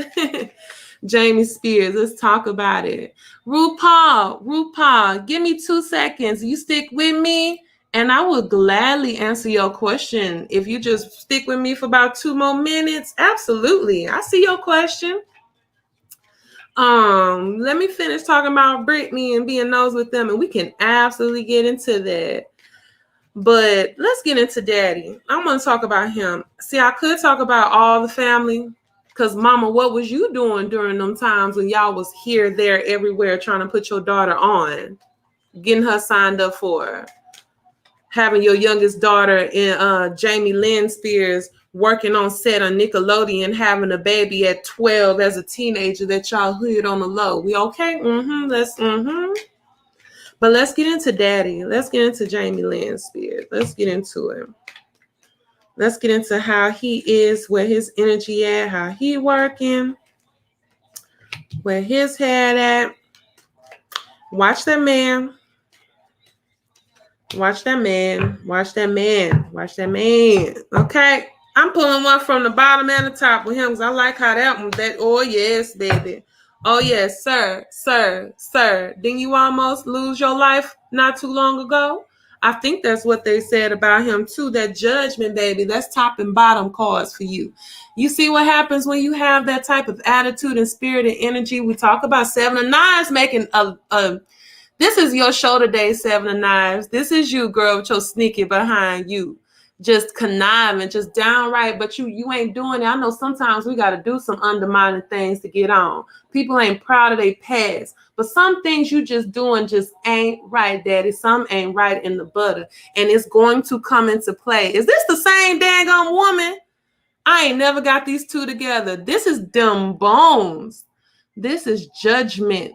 Jamie Spears. Let's talk about it. RuPaul, give me 2 seconds. You stick with me and I will gladly answer your question. If you just stick with me for about 2 more minutes, absolutely. I see your question. Let me finish talking about Britney and being nosy with them, and we can absolutely get into that. But let's get into Daddy. I'm going to talk about him. See, I could talk about all the family, because Mama, what was you doing during them times when y'all was here, there, everywhere trying to put your daughter on, getting her signed up for having your youngest daughter in Jamie Lynn Spears working on set on Nickelodeon, having a baby at 12 as a teenager that y'all hid on the low. We okay? But let's get into Daddy. Let's get into Jamie Lynn Spears. Let's get into it. Let's get into how he is, where his energy at, how he working, where his head at. Watch that man. Watch that man. Watch that man. Watch that man. Okay. I'm pulling one from the bottom and the top with him because I like how that one, oh yes, baby. Oh yes, sir, sir, sir. Didn't you almost lose your life not too long ago? I think that's what they said about him too. That judgment, baby, that's top and bottom cards for you. You see what happens when you have that type of attitude and spirit and energy. We talk about Seven of Knives making a this is your show today, Seven of Knives. This is you, girl, with your sneaky behind you. Just conniving, just downright, but you ain't doing it. I know sometimes we got to do some undermining things to get on. People ain't proud of their past, but some things you just doing just ain't right, Daddy. Some ain't right in the butter, and it's going to come into play. Is this the same daggone woman? I ain't never got these two together. This is them bones. This is judgment.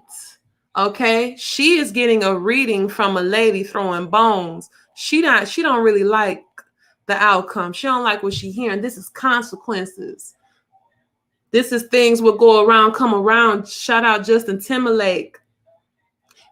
Okay, she is getting a reading from a lady throwing bones. She don't really like the outcome. She don't like what she hearing. This is consequences. This is things will go around, come around. Shout out Justin Timberlake.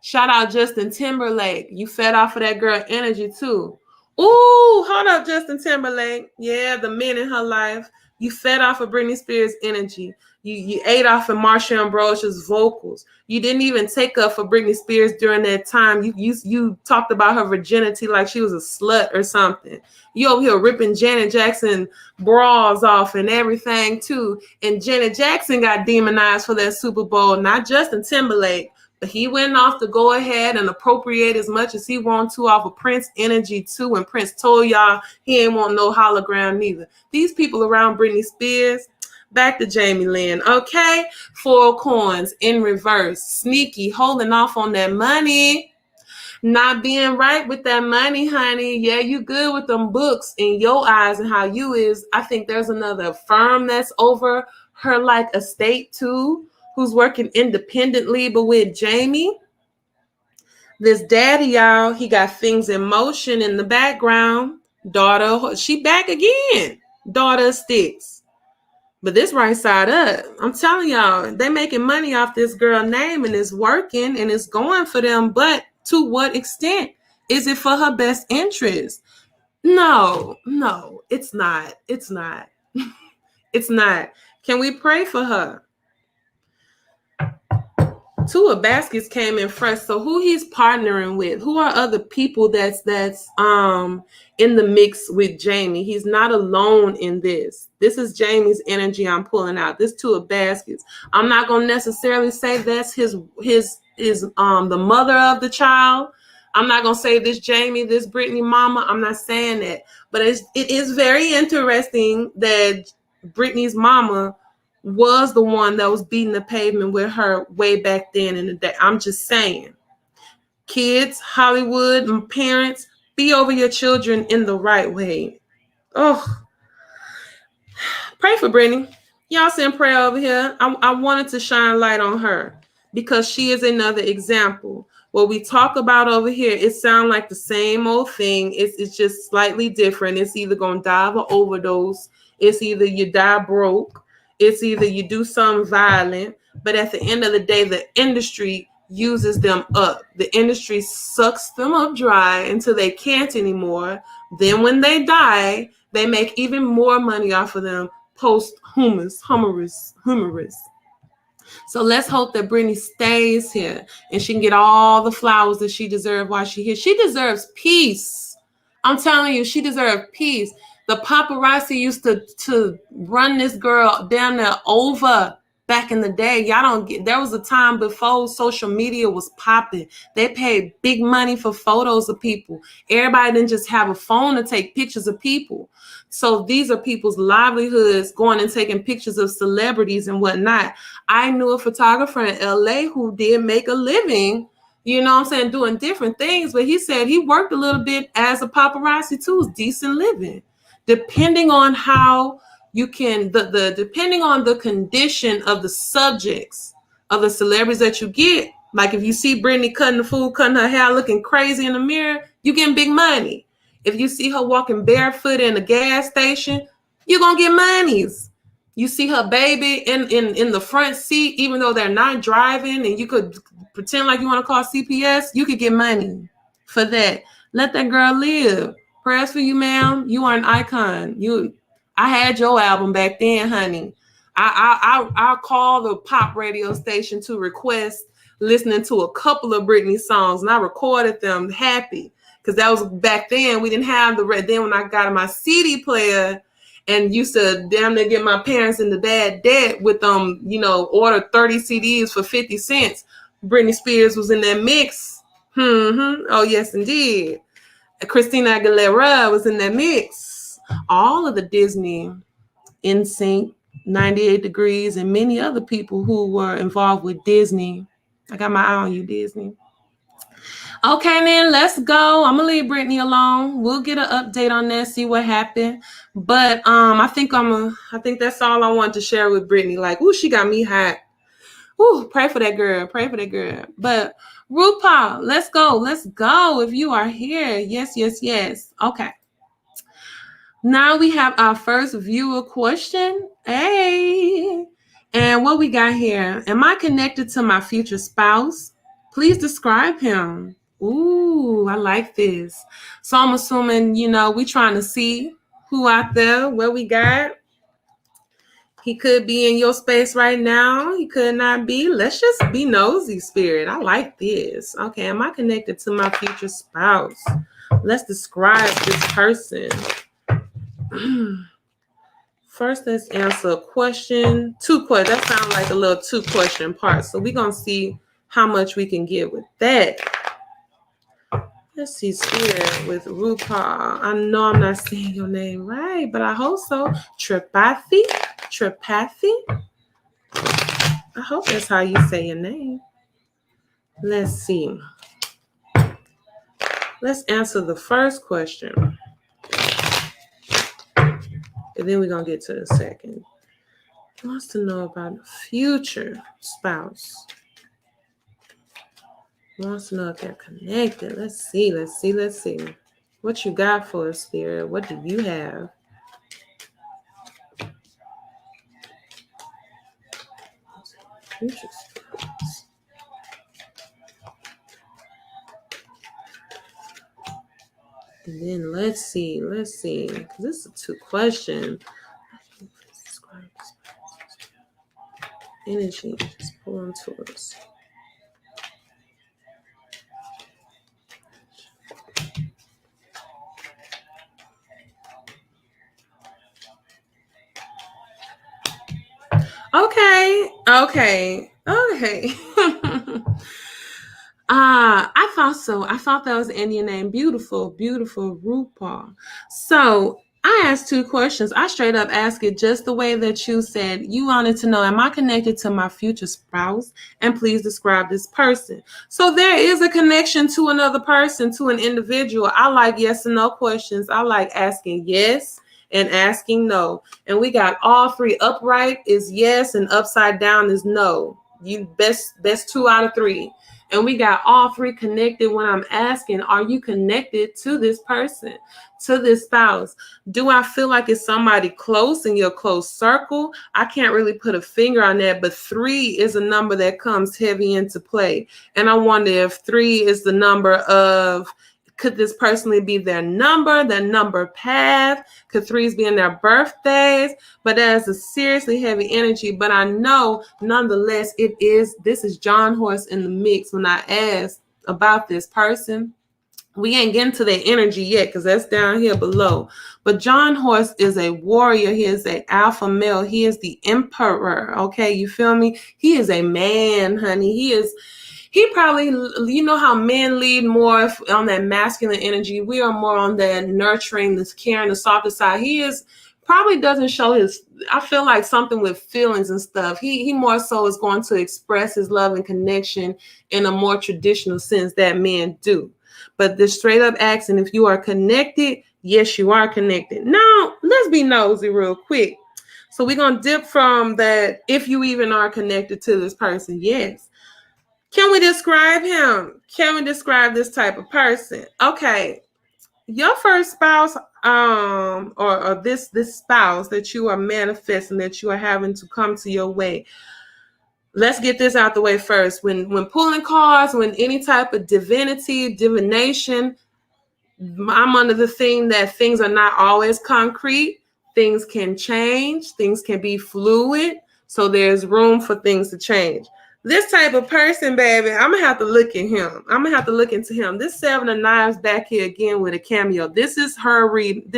Shout out Justin Timberlake. You fed off of that girl energy too. Ooh, hold up, Justin Timberlake. Yeah, the men in her life. You fed off of Britney Spears' energy. You ate off of Marsha Ambrosia's vocals. You didn't even take up for Britney Spears during that time. You talked about her virginity like she was a slut or something. You over here ripping Janet Jackson bras off and everything too. And Janet Jackson got demonized for that Super Bowl, not Justin Timberlake. But he went off to go ahead and appropriate as much as he wanted to off of Prince energy too. And Prince told y'all he ain't want no hologram neither. These people around Britney Spears. Back to Jamie Lynn. Okay. 4 coins in reverse. Sneaky, holding off on that money. Not being right with that money, honey. Yeah, you good with them books in your eyes and how you is. I think there's another firm that's over her like estate too, who's working independently, but with Jamie. This daddy, y'all, he got things in motion in the background. Daughter, she back again. Daughter sticks. But this right side up, I'm telling y'all, they making money off this girl name and it's working and it's going for them. But to what extent? Is it for her best interest? No, it's not. It's not. It's not. Can we pray for her? 2 of baskets came in fresh. So who he's partnering with? Who are other people that's in the mix with Jamie? He's not alone in this. This is Jamie's energy I'm pulling out. This 2 of baskets. I'm not gonna necessarily say that's his the mother of the child. I'm not gonna say this Jamie, this Britney mama. I'm not saying that, but it is very interesting that Britney's mama was the one that was beating the pavement with her way back then in the day. I'm just saying. Kids, Hollywood, parents, be over your children in the right way. Oh, pray for Britney. Y'all send prayer over here. I wanted to shine light on her because she is another example. What we talk about over here, it sounds like the same old thing. It's just slightly different. It's either going to die of an overdose. It's either you die broke. It's either you do something violent, but at the end of the day, the industry uses them up. The industry sucks them up dry until they can't anymore. Then when they die, they make even more money off of them posthumous. So let's hope that Britney stays here and she can get all the flowers that she deserves while she's here. She deserves peace. I'm telling you, she deserves peace. The paparazzi used to run this girl down there over back in the day. Y'all don't get, there was a time before social media was popping. They paid big money for photos of people. Everybody didn't just have a phone to take pictures of people. So these are people's livelihoods, going and taking pictures of celebrities and whatnot. I knew a photographer in LA who did make a living, you know what I'm saying, doing different things. But he said he worked a little bit as a paparazzi too. It's decent living. Depending on how you can, depending on the condition of the subjects of the celebrities that you get, Like if you see Britney cutting the food, cutting her hair, looking crazy in the mirror, you getting big money. If you see her walking barefoot in a gas station, you're gonna get monies. You see her baby in the front seat, even though they're not driving, and you could pretend like you want to call CPS, you could get money for that. Let that girl live. Prayers for you, ma'am. You are an icon. I had your album back then, honey. I'll call the pop radio station to request listening to a couple of Britney songs, and I recorded them happy because that was back then. We didn't have the red. Then when I got my CD player and used to damn near get my parents into bad debt with them, order 30 CDs for 50 cents. Britney Spears was in that mix. Oh yes, indeed. Christina Aguilera was in that mix. All of the Disney, NSYNC, 98 Degrees, and many other people who were involved with Disney. I got my eye on you, Disney. Okay, then let's go. I'm gonna leave Britney alone. We'll get an update on that, see what happened. But I think that's all I wanted to share with Britney. Like, ooh, she got me hot. Ooh, pray for that girl. Pray for that girl. But RuPaul, let's go. Let's go. If you are here, yes. Okay. Now we have our first viewer question. Hey. And what we got here? Am I connected to my future spouse? Please describe him. Ooh, I like this. So I'm assuming, we trying to see who out there, what we got. He could be in your space right now. He could not be. Let's just be nosy, spirit. I like this. Okay, am I connected to my future spouse? Let's describe this person. First, let's answer a question. 2 questions. That sounds like a little 2-question part. So we're going to see how much we can get with that. Let's see, spirit with RuPaul. I know I'm not saying your name right, but I hope so. Tripathi. I hope that's how you say your name. Let's see. Let's answer the first question. And then we're going to get to the second. He wants to know about a future spouse. He wants to know if they're connected. Let's see. What you got for us, spirit? What do you have? Future spouse. And then let's see. This is a 2-question. Energy, just pull on to us. Okay. I thought so. I thought that was an Indian name. Beautiful RuPaul. So I asked 2 questions. I straight up asked it just the way that you said. You wanted to know, am I connected to my future spouse? And please describe this person. So there is a connection to another person, to an individual. I like yes and no questions. I like asking yes and asking no. And we got all 3. Upright is yes and upside down is no. You best 2 out of 3. And we got all 3 connected when I'm asking, are you connected to this person, to this spouse? Do I feel like it's somebody close in your close circle? I can't really put a finger on that, but 3 is a number that comes heavy into play. And I wonder if 3 is the number of, could this personally be their number path? Could 3s be in their birthdays? But that is a seriously heavy energy. But I know, nonetheless, this is John Horse in the mix. When I asked about this person, we ain't getting to their energy yet because that's down here below. But John Horse is a warrior. He is an alpha male. He is the emperor. Okay, you feel me? He is a man, honey. He probably, how men lead more on that masculine energy. We are more on that nurturing, this caring, the softer side. He probably doesn't show I feel like something with feelings and stuff. He more so is going to express his love and connection in a more traditional sense that men do. But the straight up asking if you are connected, yes, you are connected. Now, let's be nosy real quick. So we're going to dip from that, if you even are connected to this person, yes. Can we describe him? Can we describe this type of person? Okay. Your first spouse, or this spouse that you are manifesting, that you are having to come to your way. Let's get this out the way first. When pulling cards, when any type of divination, I'm under the thing that things are not always concrete. Things can change. Things can be fluid. So there's room for things to change. This type of person, baby, I'm going to have to look at him. I'm going to have to look into him. This Seven of Knives back here again with a cameo. This is her read.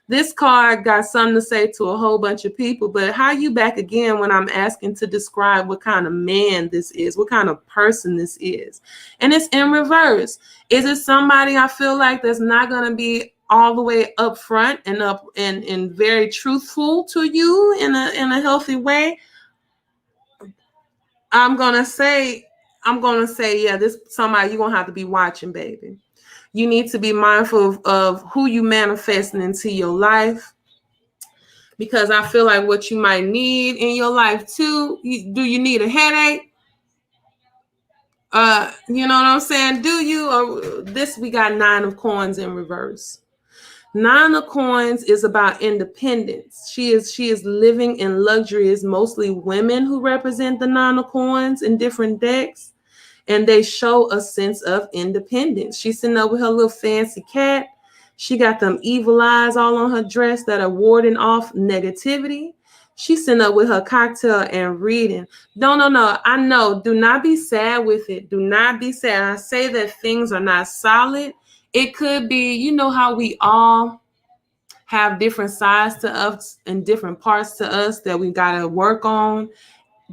This card got something to say to a whole bunch of people, but how you back again when I'm asking to describe what kind of man this is, what kind of person this is? And it's in reverse. Is it somebody I feel like that's not going to be all the way up front and very truthful to you in a healthy way? I'm gonna say, yeah, this somebody you're gonna have to be watching, baby. You need to be mindful of who you manifesting into your life, because I feel like what you might need in your life too. Do you need a headache? You know what I'm saying? Do you? Or this, we got Nine of Coins in reverse. Nine of Coins is about independence. She is living in luxury. It's mostly women who represent the Nine of Coins in different decks, and they show a sense of independence. She's sitting up with her little fancy cat. She got them evil eyes all on her dress that are warding off negativity. She's sitting up with her cocktail and reading. No. I know. Do not be sad with it. Do not be sad. I say that things are not solid. It could be, you know how we all have different sides to us and different parts to us that we got to work on.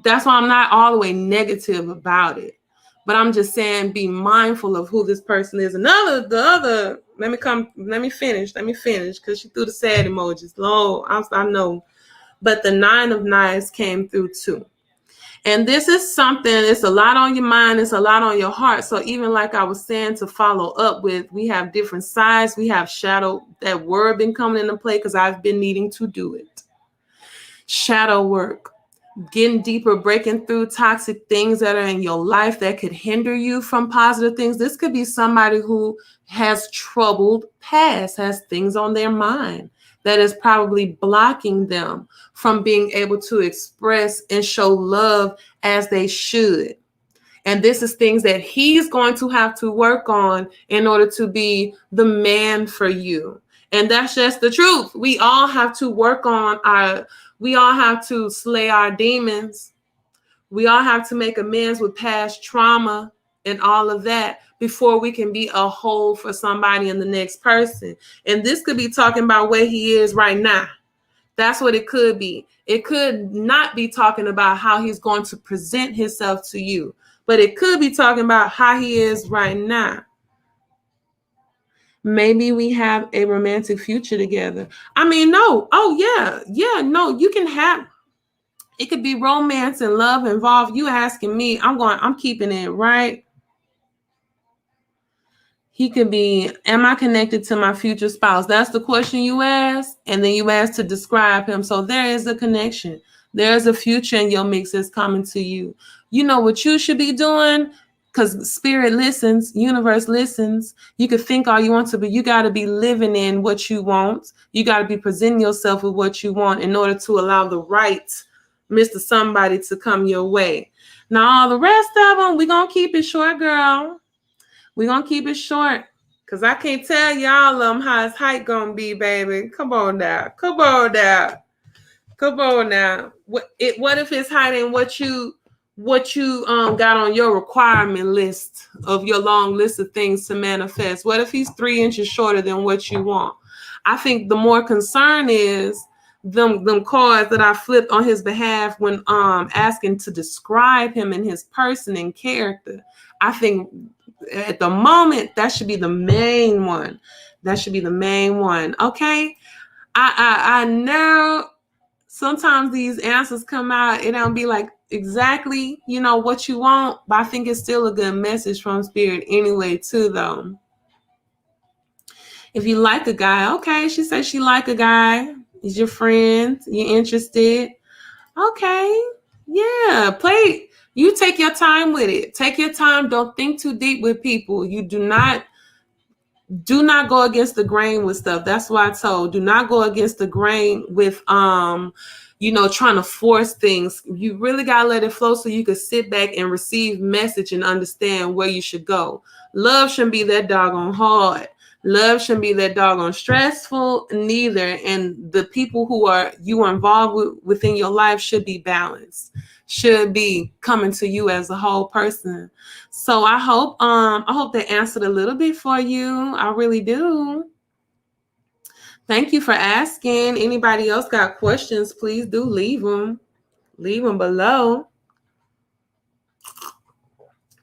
That's why I'm not all the way negative about it. But I'm just saying, be mindful of who this person is. Let me finish, because she threw the sad emojis. Lord, I know. But the Nine of Knives came through too. And this is something, it's a lot on your mind, it's a lot on your heart. So even like I was saying, to follow up with, we have different sides. We have shadow, that word been coming into play because I've been needing to do it. Shadow work. Getting deeper, breaking through toxic things that are in your life that could hinder you from positive things. This could be somebody who has troubled past, has things on their mind that is probably blocking them from being able to express and show love as they should. And this is things that he's going to have to work on in order to be the man for you. And that's just the truth. We all have to work on we all have to slay our demons. We all have to make amends with past trauma and all of that before we can be a whole for somebody in the next person. And this could be talking about where he is right now. That's what it could be. It could not be talking about how he's going to present himself to you, but it could be talking about how he is right now. Maybe we have a romantic future together. I mean, no. Oh, yeah. No, you can have, it could be romance and love involved. You asking me, I'm keeping it right. He could be, am I connected to my future spouse? That's the question you ask. And then you ask to describe him. So there is a connection. There's a future in your mix that's coming to you. You know what you should be doing? Because spirit listens, universe listens. You could think all you want to, but you got to be living in what you want. You got to be presenting yourself with what you want in order to allow the right Mr. Somebody to come your way. Now, all the rest of them, we're going to keep it short, girl. We're going to keep it short, because I can't tell y'all how his height going to be, baby. Come on now. What if his height ain't what you got on your requirement list of your long list of things to manifest? What if he's 3 inches shorter than what you want? I think the more concern is them cards that I flipped on his behalf when asking to describe him and his person and character. I think at the moment that should be the main one. Okay. I know sometimes these answers come out, it don't be like exactly, what you want, but I think it's still a good message from spirit anyway, too, though. If you like a guy, okay, she says she like a guy. He's your friend. You're interested. Okay. Yeah. You take your time with it. Take your time. Don't think too deep with people. You do not go against the grain with stuff. That's why I told, do not go against the grain with trying to force things. You really gotta let it flow so you can sit back and receive message and understand where you should go. Love shouldn't be that doggone hard. Love shouldn't be that doggone stressful neither. And the people who are involved within your life should be balanced, should be coming to you as a whole person. So I hope that answered a little bit for you. I really do. Thank you for asking. Anybody else got questions, please do leave them. Leave them below.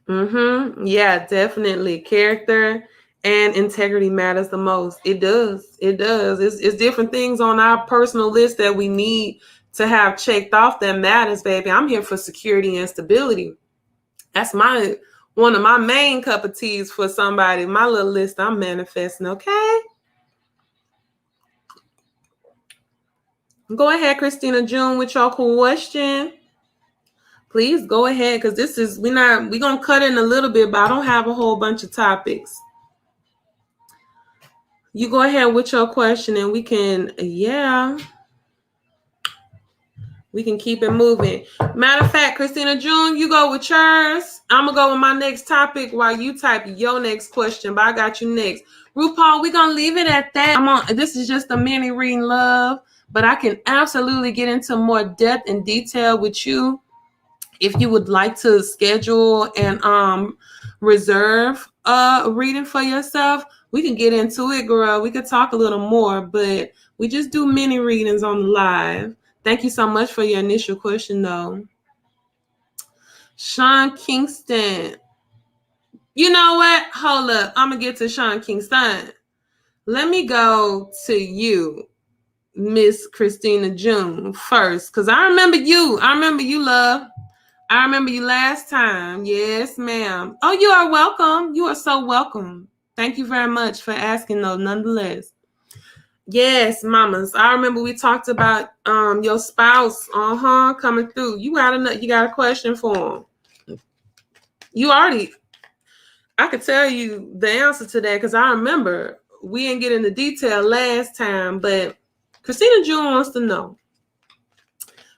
Yeah, definitely. Character and integrity matters the most. It does. It's different things on our personal list that we need to have checked off that matters, baby. I'm here for security and stability. That's one of my main cup of teas for somebody. My little list I'm manifesting, okay? Go ahead, Christina June, with your question. Please go ahead, because we're gonna cut in a little bit, but I don't have a whole bunch of topics. You go ahead with your question and we can keep it moving. Matter of fact, Christina June, you go with yours. I'm gonna go with my next topic while you type your next question, but I got you next. RuPaul, we're gonna leave it at that. This is just a mini reading, love, but I can absolutely get into more depth and detail with you if you would like to schedule and reserve a reading for yourself. We can get into it, girl. We could talk a little more, but we just do mini readings on the live. Thank you so much for your initial question, though. Sean Kingston. You know what? Hold up. I'm going to get to Sean Kingston. Let me go to you, Miss Christina June, first, because I remember you. I remember you, love. I remember you last time. Yes, ma'am. Oh, you are welcome. You are so welcome. Thank you very much for asking, though, nonetheless. Yes, mamas. I remember we talked about your spouse coming through. You got a question for him. I could tell you the answer to that because I remember we didn't get into detail last time, but Christina June wants to know.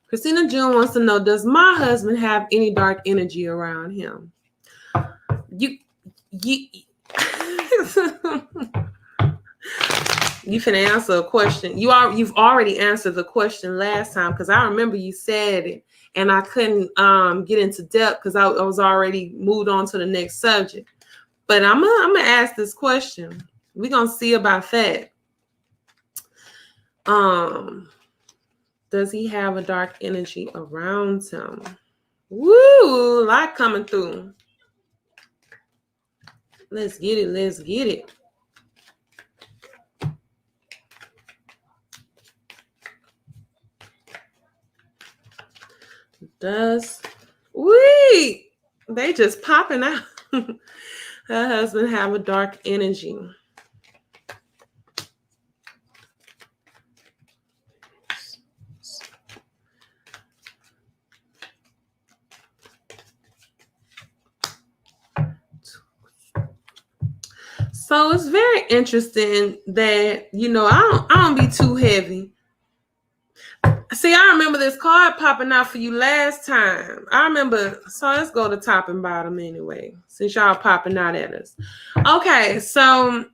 Christina June wants to know, does my husband have any dark energy around him? You finna answer a question. You've already answered the question last time because I remember you said it and I couldn't get into depth because I was already moved on to the next subject. But I'm gonna ask this question. We're gonna see about that. Does he have a dark energy around him? Woo, a lot coming through. Let's get it. They just popping out. Her husband have a dark energy. So it's very interesting that, I don't be too heavy. See, I remember this card popping out for you last time. I remember. So let's go to top and bottom anyway, since y'all popping out at us. Okay, so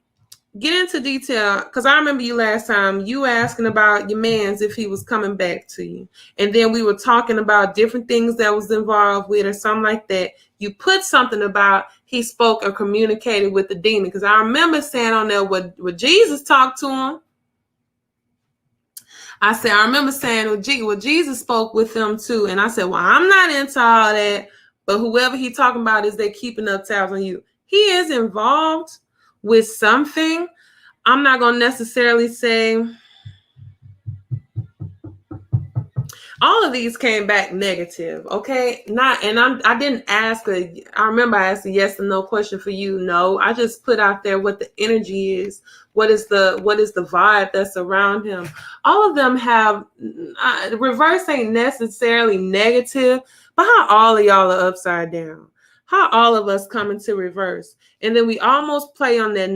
get into detail because I remember you last time. You asking about your man's if he was coming back to you, and then we were talking about different things that was involved with or something like that. You put something about he spoke or communicated with the demon because I remember saying on there what Jesus talked to him. I remember saying, well, Jesus spoke with them too. And I said, well, I'm not into all that. But whoever he talking about is they keeping up tabs on you. He is involved with something. I'm not going to necessarily say. All of these came back negative. Okay, I didn't ask I remember I asked a yes or no question for you. No, I just put out there what the energy is. What is the vibe that's around him? All of them have reverse ain't necessarily negative, but how all of y'all are upside down. How all of us come into reverse, and then we almost play on the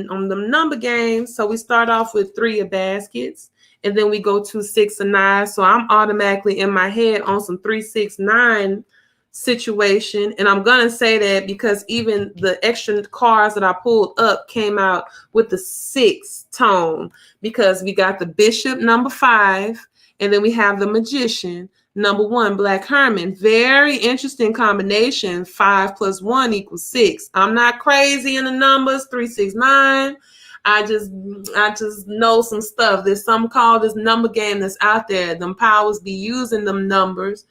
number game. So we start off with 3 of baskets, and then we go to 6 of 9. So I'm automatically in my head on some 3, 6, 9 situation. And I'm going to say that because even the extra cards that I pulled up came out with the 6 tone, because we got the bishop, number 5, and then we have the magician, number 1, Black Herman. Very interesting combination. 5 plus 1 equals 6. I'm not crazy in the numbers. 3, 6, 9. I just know some stuff. There's something called this number game that's out there. Them powers be using them numbers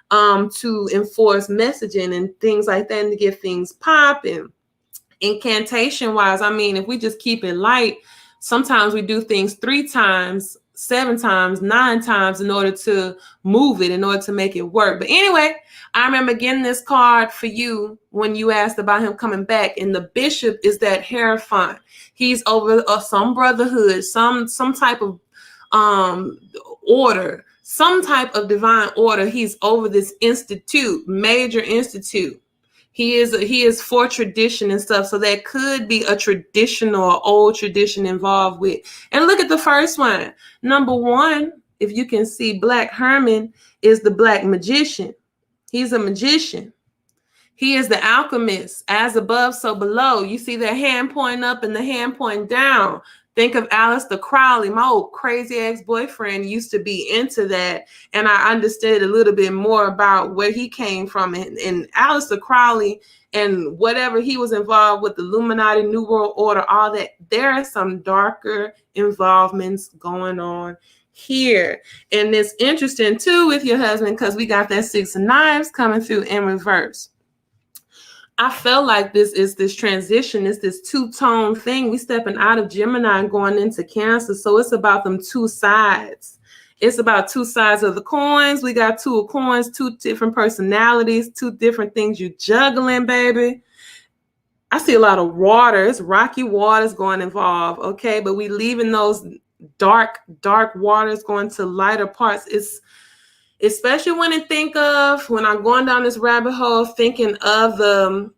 to enforce messaging and things like that, and to get things popping. Incantation wise, I mean, if we just keep it light, sometimes we do things 3 times, 7 times, 9 times in order to move it, in order to make it work. But anyway, I remember getting this card for you when you asked about him coming back, and the bishop is that Hierophant. He's over some brotherhood, some type of order, some type of divine order. He's over this institute, major institute. He is for tradition and stuff. So that could be a traditional, old tradition involved with. And look at the first one. Number 1, if you can see, Black Herman is the black magician. He's a magician. He is the alchemist. As above, so below. You see the hand pointing up and the hand pointing down. Think of Aleister Crowley. My old crazy ex-boyfriend used to be into that, and I understood a little bit more about where he came from. And Aleister Crowley and whatever he was involved with, the Illuminati, New World Order, all that, there are some darker involvements going on here. And it's interesting too with your husband, because we got that 6 of Knives coming through in reverse. I felt like this is this transition, it's this 2-tone thing. We stepping out of Gemini and going into Cancer. So it's about them 2 sides. It's about 2 sides of the coins. We got 2 of coins, 2 different personalities, 2 different things you juggling, baby. I see a lot of waters, rocky waters going involved, okay? But we leaving those dark waters going to lighter parts. It's especially when I'm going down this rabbit hole, thinking of the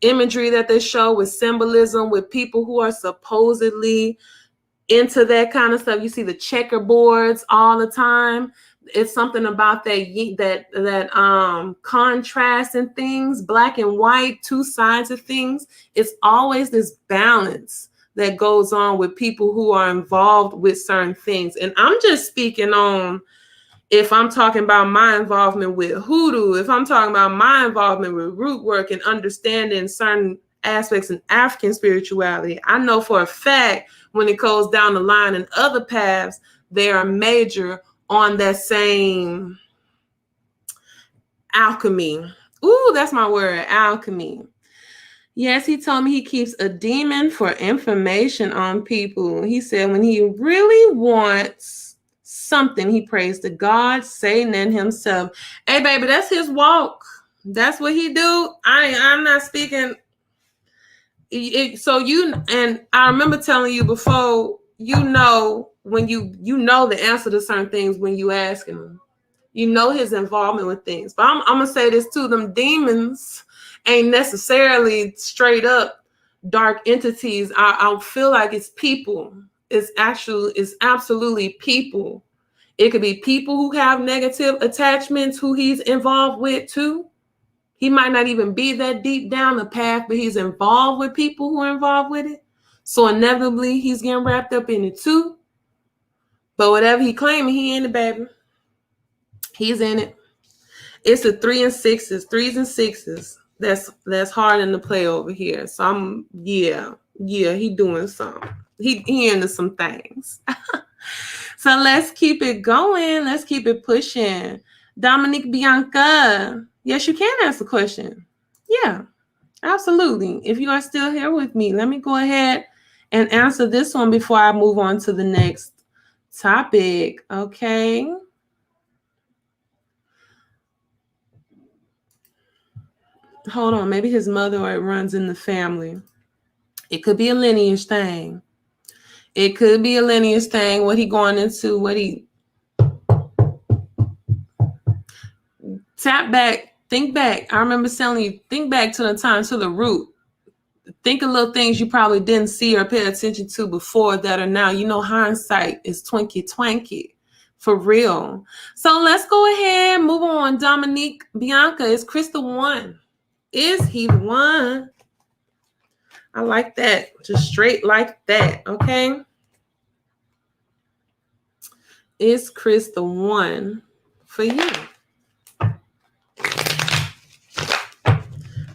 imagery that they show with symbolism, with people who are supposedly into that kind of stuff. You see the checkerboards all the time. It's something about that contrast in things, black and white, 2 sides of things. It's always this balance that goes on with people who are involved with certain things. And I'm just speaking on, if I'm talking about my involvement with hoodoo, if I'm talking about my involvement with root work and understanding certain aspects in African spirituality, I know for a fact when it goes down the line in other paths, they are major on that same alchemy. Ooh, that's my word, alchemy. Yes, he told me he keeps a demon for information on people. He said when he really wants something, he prays to God, Satan, and himself. Hey, baby, that's his walk. That's what he do. I'm not speaking. And I remember telling you before, when you know the answer to certain things when you asking him. You know his involvement with things. But I'm gonna say this too: them demons ain't necessarily straight up dark entities. I feel like it's people. It's absolutely people. It could be people who have negative attachments who he's involved with too. He might not even be that deep down the path, but he's involved with people who are involved with it. So inevitably he's getting wrapped up in it too. But whatever he claiming, he in it, baby. He's in it. It's the 3 and 6s, 3s and 6s. That's hard in the play over here. So he doing something. He into some things. So let's keep it going. Let's keep it pushing. Dominique Bianca. Yes, you can ask a question. Yeah, absolutely. If you are still here with me, let me go ahead and answer this one before I move on to the next topic. Okay. hold on, maybe his mother, or it runs in the family. It could be a lineage thing. It could be a lineage thing. What he going into, what he tap back, think back. I remember telling you, think back to the time, to the root. Think of little things you probably didn't see or pay attention to before that are now. You know, hindsight is twinky twanky. For real. So let's go ahead, move on. Dominique, Bianca, is Chris the one? Is he the one? I like that. Just straight like that, okay? Is Chris the one for you?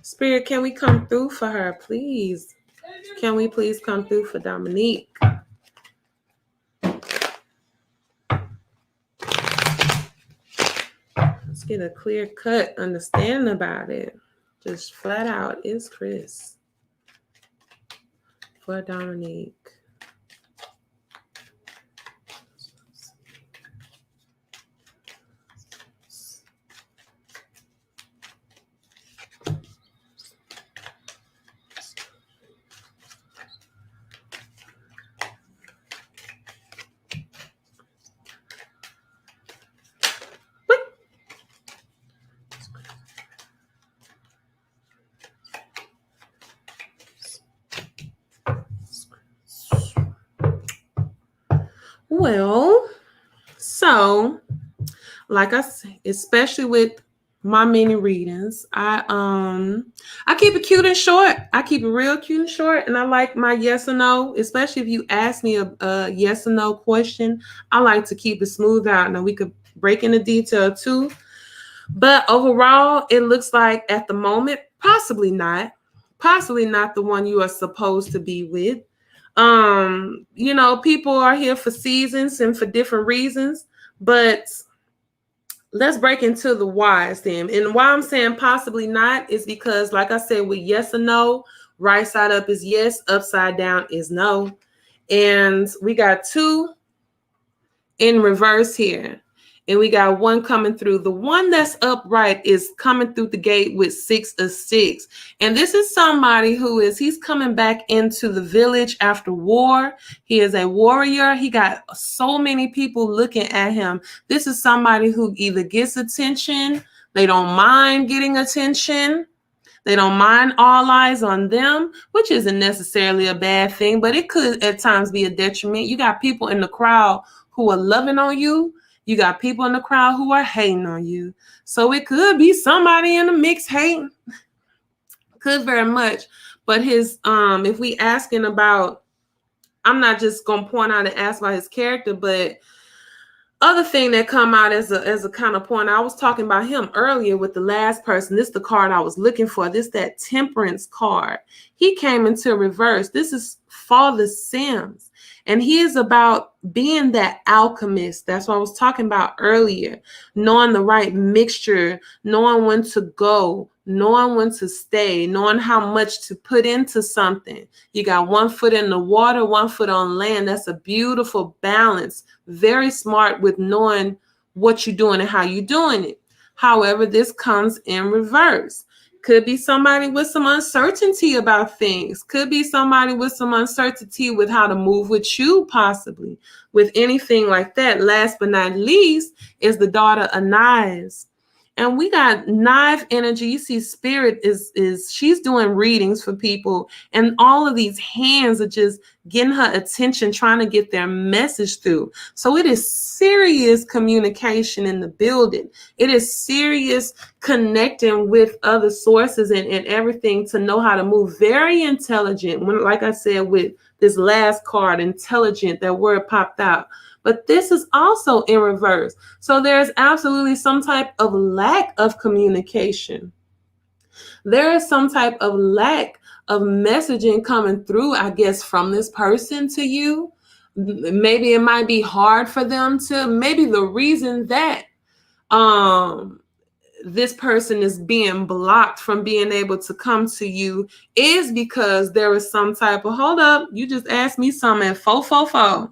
Spirit, can we come through for her, please? Can we please come through for Dominique? Let's get a clear cut understanding about it. Just flat out, is Chris for Dominique? Well, so like I said, especially with my mini readings, I keep it cute and short. I keep it real cute and short, and I like my yes or no, especially if you ask me a yes or no question. I like to keep it smooth out. Now we could break into detail too, but overall, it looks like at the moment, possibly not the one you are supposed to be with. You know, people are here for seasons and for different reasons, but let's break into the whys then. And why I'm saying possibly not is because, like I said, with yes or no, right side up is yes, upside down is no. And we got two in reverse here. And we got one coming through. The one that's upright is coming through the gate with 6 of 6. And this is somebody he's coming back into the village after war. He is a warrior. He got so many people looking at him. This is somebody who either gets attention, they don't mind getting attention, they don't mind all eyes on them, which isn't necessarily a bad thing, but it could at times be a detriment. You got people in the crowd who are loving on you. You got people in the crowd who are hating on you. So it could be somebody in the mix hating. Could very much. But his, if we asking about, I'm not just going to point out and ask about his character, but other thing that come out as a kind of point, I was talking about him earlier with the last person. This is the card I was looking for. This that Temperance card. He came into reverse. This is Father Sims. And he is about being that alchemist. That's what I was talking about earlier. Knowing the right mixture, knowing when to go, knowing when to stay, knowing how much to put into something. You got one foot in the water, one foot on land. That's a beautiful balance. Very smart with knowing what you're doing and how you're doing it. However, this comes in reverse. Could be somebody with some uncertainty about things. Could be somebody with some uncertainty with how to move with you, possibly. With anything like that. Last but not least is the daughter of knives. And we got knife energy. You see Spirit is she's doing readings for people. And all of these hands are just getting her attention, trying to get their message through. So it is serious communication in the building. It is serious connecting with other sources and everything to know how to move. Very intelligent. When, like I said, with this last card, intelligent, that word popped out. But this is also in reverse. So there's absolutely some type of lack of communication. There is some type of lack of messaging coming through, I guess, from this person to you. Maybe it might be hard for them to, maybe the reason that this person is being blocked from being able to come to you is because there is some type of, hold up, you just asked me something at 444.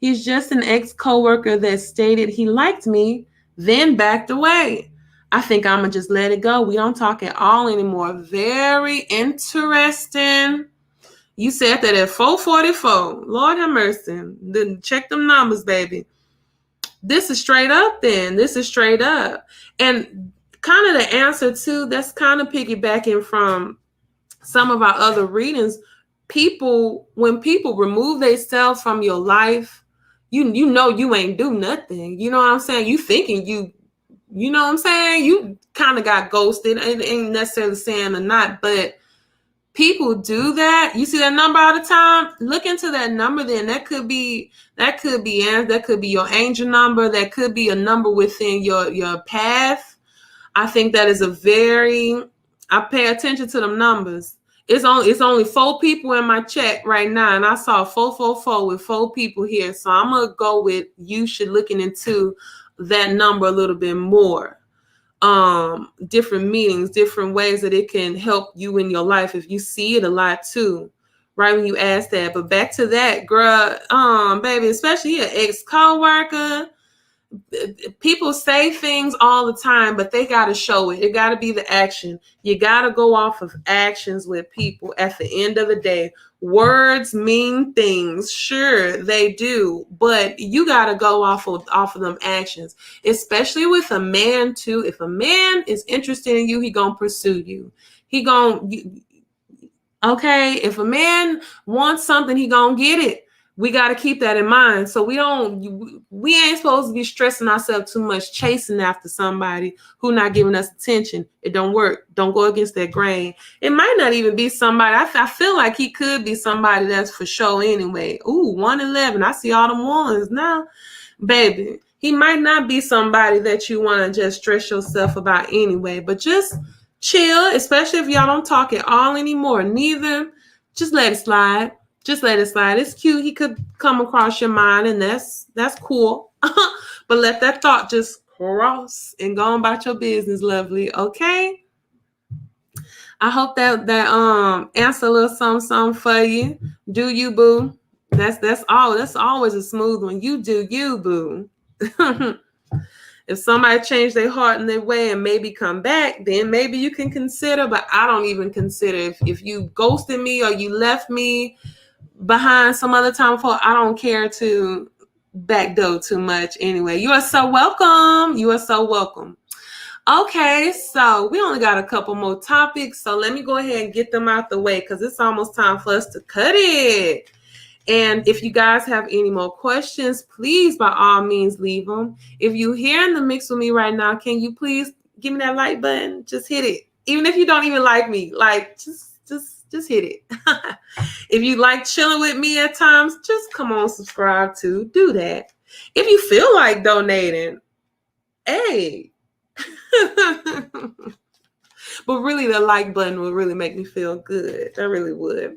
He's just an ex-coworker that stated he liked me, then backed away. I think I'm going to just let it go. We don't talk at all anymore. Very interesting. You said that at 4:44. Lord have mercy. Then check them numbers, baby. This is straight up then. This is straight up. And kind of the answer to that's kind of piggybacking from some of our other readings. When people remove themselves from your life, you know you ain't do nothing. You know what I'm saying? You thinking you know what I'm saying? You kind of got ghosted. It ain't necessarily saying or not, but people do that. You see that number all the time? Look into that number then. That could be your angel number. That could be a number within your path. I think that is I pay attention to them numbers. It's only 4 people in my chat right now, and I saw 444 with 4 people here. So I'm gonna go with you should looking into that number a little bit more. Different meanings, different ways that it can help you in your life if you see it a lot too, right? When you ask that. But back to that, girl, baby, especially your ex-coworker. People say things all the time, but they got to show it. It got to be the action. You got to go off of actions with people at the end of the day. Words mean things. Sure, they do. But you got to go off of them actions, especially with a man too. If a man is interested in you, he going to pursue you. Okay, if a man wants something, he going to get it. We got to keep that in mind. So we ain't supposed to be stressing ourselves too much, chasing after somebody who not giving us attention. It don't work. Don't go against that grain. It might not even be somebody. I feel like he could be somebody that's for sure anyway. Ooh, 111. I see all them ones now. Baby, he might not be somebody that you want to just stress yourself about anyway, but just chill, especially if y'all don't talk at all anymore. Neither. Just let it slide. Just let it slide. It's cute. He could come across your mind, and that's cool. But let that thought just cross and go on about your business, lovely. Okay. I hope that answer a little something for you. Do you, boo? That's always a smooth one. You do you, boo. If somebody changed their heart and their way and maybe come back, then maybe you can consider. But I don't even consider if you ghosted me or you left me behind some other time before. I don't care to backdoor too much anyway. You are so welcome. You are so welcome. Okay, so we only got a couple more topics, so let me go ahead and get them out the way because it's almost time for us to cut it. And if you guys have any more questions, please by all means leave them. If you're here in the mix with me right now, can you please give me that like button? Just hit it. Even if you don't even like me, like just hit it. If you like chilling with me at times, just come on, subscribe to. Do that. If you feel like donating, hey. But really, the like button would really make me feel good. That really would.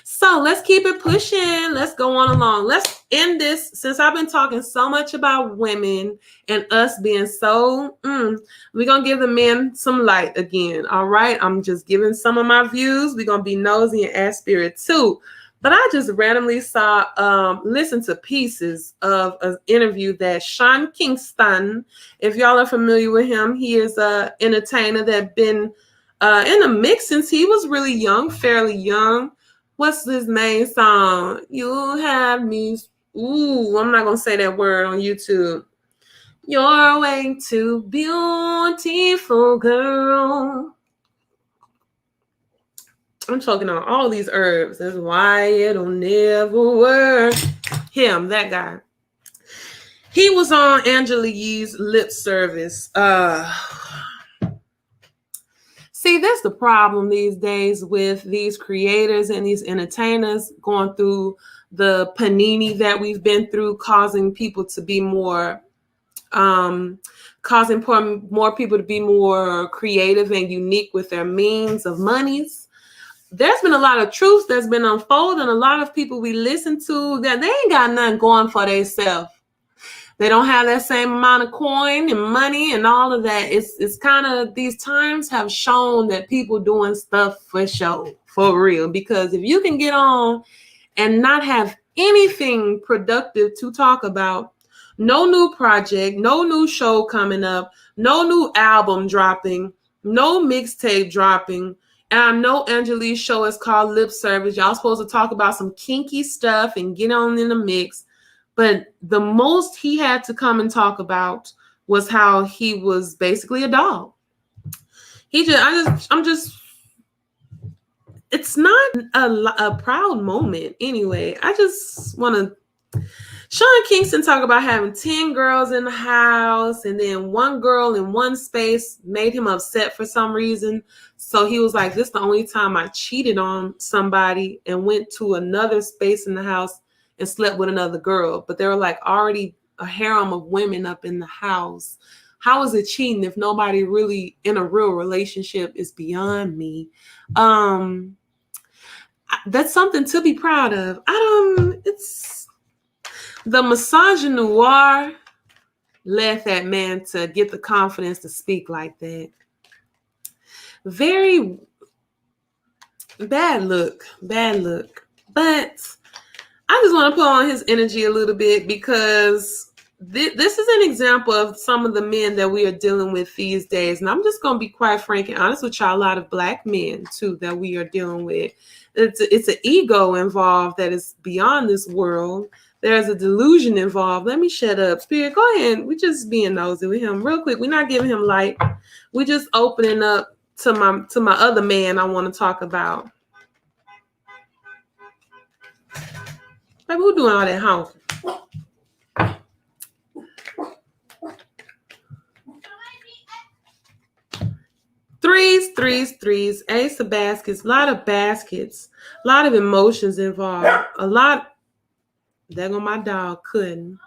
So let's keep it pushing. Let's go on along. Let's end this. Since I've been talking so much about women and us being so, we're going to give the men some light again. All right. I'm just giving some of my views. We're going to be nosy and ask spirit too. But I just randomly listened to pieces of an interview that Sean Kingston, if y'all are familiar with him, he is an entertainer that been in the mix since he was really young, fairly young. What's his main song? You have me. Ooh, I'm not going to say that word on YouTube. You're way too beautiful, girl. I'm choking on all these herbs. That's why it'll never work. Him, that guy. He was on Angela Yee's lip service. See, that's the problem these days with these creators and these entertainers going through the panini that we've been through, causing people to be more, causing more people to be more creative and unique with their means of monies. There's been a lot of truth that's been unfolding. A lot of people we listen to that they ain't got nothing going for themselves. They don't have that same amount of coin and money and all of that. It's kind of, these times have shown that people doing stuff for show, for real. Because if you can get on and not have anything productive to talk about, No new project, no new show coming up, no new album dropping, no mixtape dropping. And I know Angelique's show is called Lip Service. Y'all supposed to talk about some kinky stuff and get on in the mix. But the most he had to come and talk about was how he was basically a dog. It's not a proud moment anyway. I just want to. Sean Kingston talk about having 10 girls in the house, and then one girl in one space made him upset for some reason. So he was like, this is the only time I cheated on somebody and went to another space in the house and slept with another girl. But there were like already a harem of women up in the house. How is it cheating if nobody really in a real relationship? Is beyond me. That's something to be proud of. It's the misogynoir led that man to get the confidence to speak like that. Very bad look. But I just want to put on his energy a little bit because this is an example of some of the men that we are dealing with these days. And I'm just going to be quite frank and honest with y'all, a lot of black men too that we are dealing with. It's an ego involved that is beyond this world. There's a delusion involved. Let me shut up. Spirit, go ahead. We're just being nosy with him real quick. We're not giving him light. We're just opening up to my other man I want to talk about. Baby, who doing all that honking? Threes. Ace of baskets. A lot of baskets. A lot of emotions involved. A lot. There go my dog. Couldn't.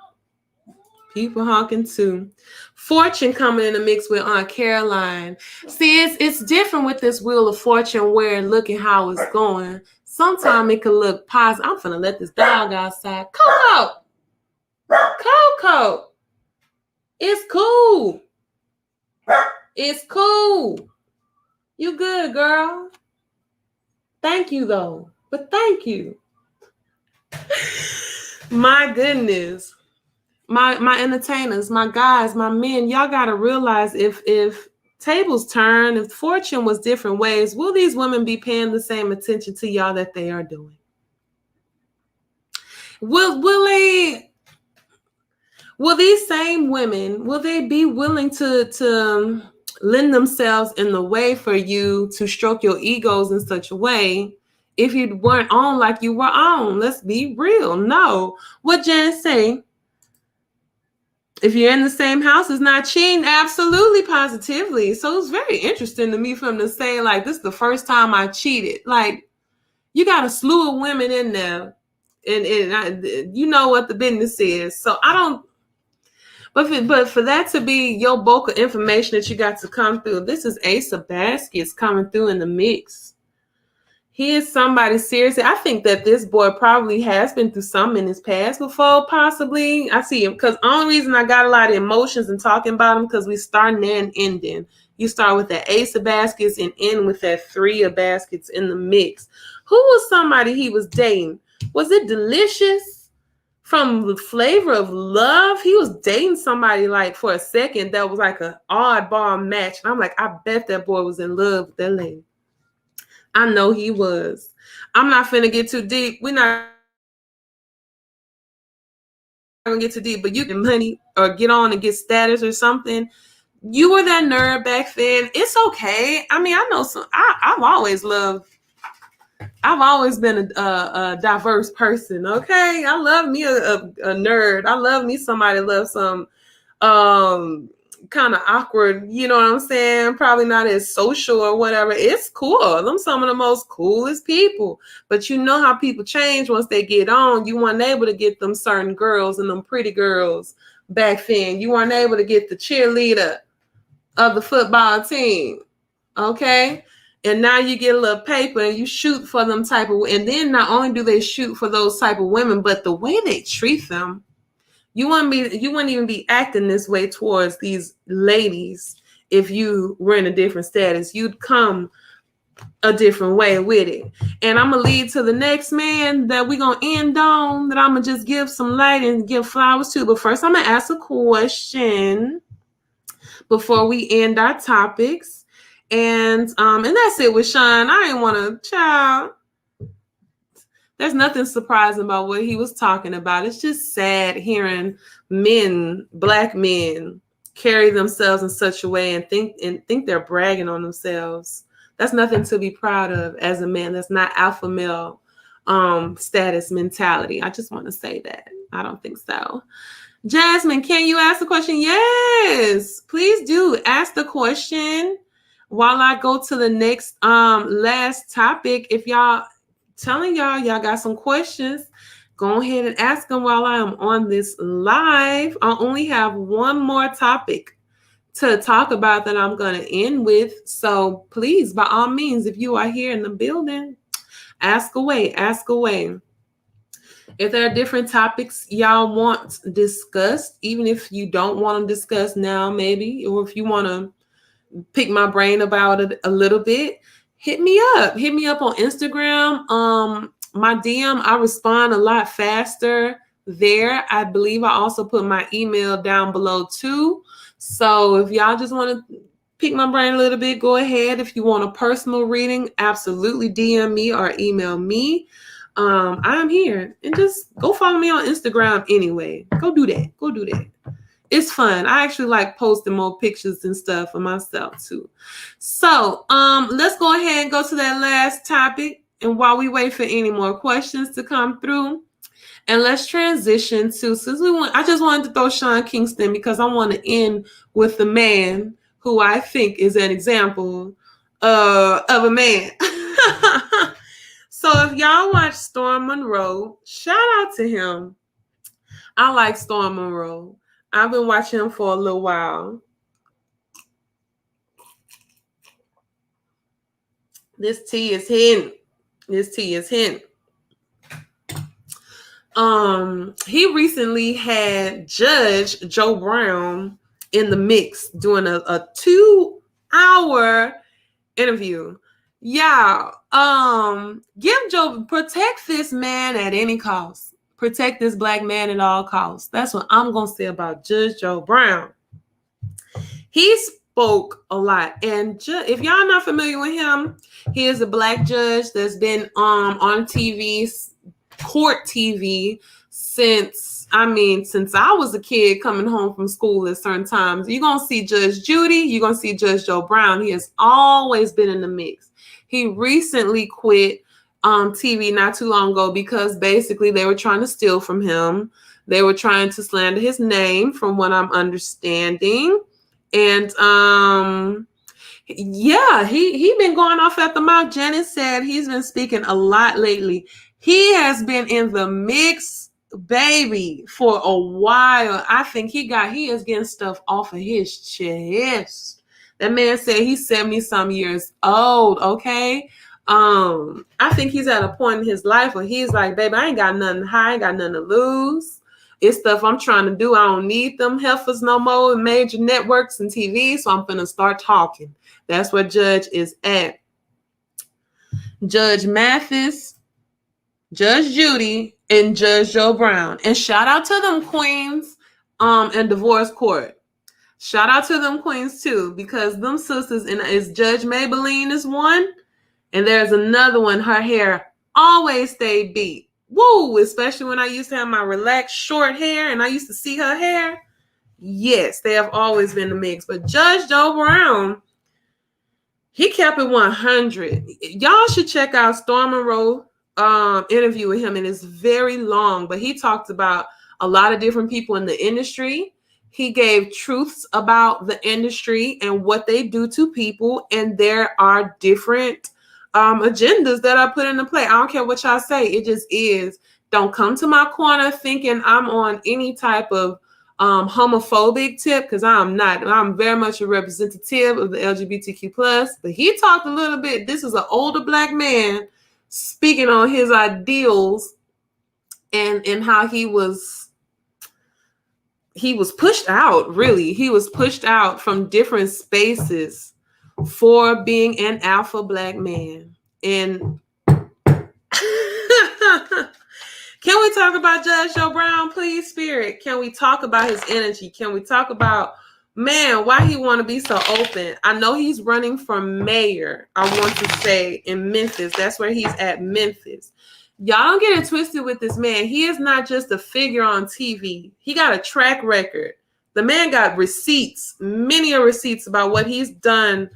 People honking too. Fortune coming in the mix with Aunt Caroline. See, it's different with this Wheel of Fortune where look at how it's going. Sometimes it can look positive. I'm finna let this dog outside. Coco. It's cool. You good, girl. Thank you, though. But thank you. My goodness. My entertainers, my guys, my men, y'all got to realize if tables turn, if fortune was different ways, will these women be paying the same attention to y'all that they are doing? Will these same women, will they be willing to lend themselves in the way for you to stroke your egos in such a way if you weren't on like you were on? Let's be real. No. What Jan say? If you're in the same house, it's not cheating. Absolutely, positively. So it's very interesting to me for him to say, like, this is the first time I cheated. Like, you got a slew of women in there, and you know what the business is. So I don't. But for that to be your bulk of information that you got to come through, this is Ace of Baskets coming through in the mix. He is somebody seriously. I think that this boy probably has been through something in his past before, possibly. I see him because the only reason I got a lot of emotions and talking about him because we starting there and ending. You start with that Ace of Baskets and end with that 3 of Baskets in the mix. Who was somebody he was dating? Was it Delicious? From the Flavor of Love, he was dating somebody like for a second that was like an oddball match. And I'm like, I bet that boy was in love with that lady. I know he was. I'm not finna get too deep. We're not gonna get too deep, but you can money or get on and get status or something. You were that nerd back then. It's okay. I mean, I know some. I've always been a diverse person. Okay, I love me a nerd. I love me somebody loves some kind of awkward, you know what I'm saying? Probably not as social or whatever. It's cool. Them some of the most coolest people. But you know how people change once they get on. You weren't able to get them certain girls and them pretty girls back then. You weren't able to get the cheerleader of the football team. Okay? And now you get a little paper and you shoot for them type of, and then not only do they shoot for those type of women, but the way they treat them, you wouldn't even be acting this way towards these ladies if you were in a different status. You'd come a different way with it. And I'm gonna lead to the next man that we're gonna end on, that I'm gonna just give some light and give flowers to. But first, I'm gonna ask a question before we end our topics. And that's it with Sean. I didn't want to, child. There's nothing surprising about what he was talking about. It's just sad hearing men, black men, carry themselves in such a way and think they're bragging on themselves. That's nothing to be proud of as a man. That's not alpha male status mentality. I just want to say that. I don't think so. Jasmine, can you ask the question? Yes, please do. Ask the question while I go to the next last topic. If y'all got some questions, go ahead and ask them while I am on this live. I only have one more topic to talk about that I'm going to end with. So please, by all means, if you are here in the building, ask away. If there are different topics y'all want discussed, even if you don't want them discussed now, maybe, or if you want to pick my brain about it a little bit, hit me up on Instagram. My DM, I respond a lot faster there. I believe I also put my email down below too. So if y'all just want to pick my brain a little bit, go ahead. If you want a personal reading, absolutely DM me or email me. I'm here, and just go follow me on Instagram anyway. Go do that. It's fun. I actually like posting more pictures and stuff for myself too. So let's go ahead and go to that last topic. And while we wait for any more questions to come through, and let's transition to, I just wanted to throw Sean Kingston because I want to end with the man who I think is an example of a man. So if y'all watch Storm Monroe, shout out to him. I like Storm Monroe. I've been watching him for a little while. This tea is hidden. He recently had Judge Joe Brown in the mix doing a 2-hour interview. Yeah. Protect this man at any cost. Protect this black man at all costs. That's what I'm going to say about Judge Joe Brown. He spoke a lot. And if y'all not familiar with him, he is a black judge that's been on TV, court TV, since I was a kid coming home from school at certain times. You're going to see Judge Judy. You're going to see Judge Joe Brown. He has always been in the mix. He recently quit TV not too long ago because basically they were trying to steal from him. They were trying to slander his name, from what I'm understanding. And he been going off at the mouth. Janice said he's been speaking a lot lately. He has been in the mix, baby, for a while. I think he is getting stuff off of his chest. That man said he's 70-some years old, okay? I think he's at a point in his life where he's like, baby, I ain't got nothing to hide, I ain't got nothing to lose. It's stuff I'm trying to do. I don't need them heifers no more in major networks and TV, so I'm finna start talking. That's where Judge is at. Judge Mathis, Judge Judy, and Judge Joe Brown. And shout out to them queens in divorce court. Shout out to them queens too, because them sisters, and is Judge Maybelline is one, and there's another one, her hair always stayed beat. Woo, especially when I used to have my relaxed short hair and I used to see her hair. Yes, they have always been the mix. But Judge Joe Brown, he kept it 100. Y'all should check out Storm Monroe interview with him, and it's very long, but he talked about a lot of different people in the industry. He gave truths about the industry and what they do to people, and there are different agendas that are put into play. I don't care what y'all say. It just is. Don't come to my corner thinking I'm on any type of homophobic tip, because I'm not. I'm very much a representative of the LGBTQ+. But he talked a little bit. This is an older black man speaking on his ideals and how he was pushed out, really. He was pushed out from different spaces for being an alpha black man. And can we talk about Judge Joe Brown, please, Spirit? Can we talk about his energy? Can we talk about, man, why he want to be so open? I know he's running for mayor, I want to say, in Memphis. That's where he's at, Memphis. Y'all don't get it twisted with this man. He is not just a figure on TV. He got a track record. The man got receipts, many receipts about what he's done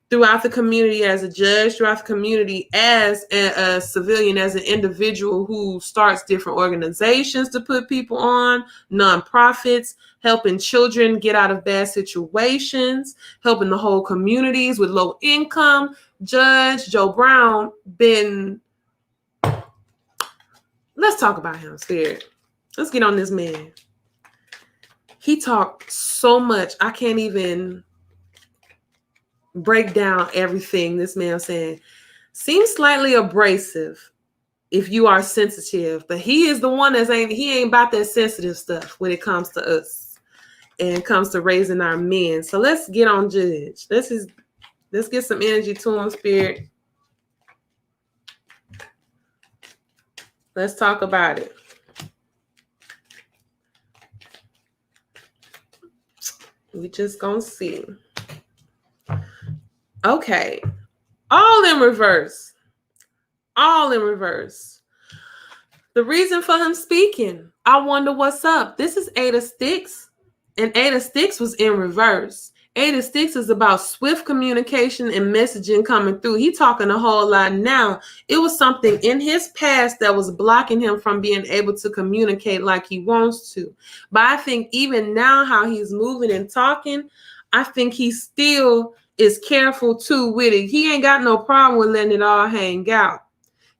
throughout the community as a judge, throughout the community as a civilian, as an individual who starts different organizations to put people on, nonprofits, helping children get out of bad situations, helping the whole communities with low income. Judge Joe Brown let's talk about him, Spirit. Let's get on this man. He talked so much. I can't even break down everything this man saying. Seems slightly abrasive if you are sensitive, but he is the one he ain't about that sensitive stuff when it comes to us and it comes to raising our men. So let's get on Judge. Let's get some energy to him, Spirit. Let's talk about it. We just gonna see. Okay. All in reverse. All in reverse. The reason for him speaking, I wonder what's up. This is 8 of Sticks, and 8 of Sticks was in reverse. 8 of Sticks is about swift communication and messaging coming through. He talking a whole lot now. It was something in his past that was blocking him from being able to communicate like he wants to. But I think even now how he's moving and talking, I think he still is careful too with it. He ain't got no problem with letting it all hang out.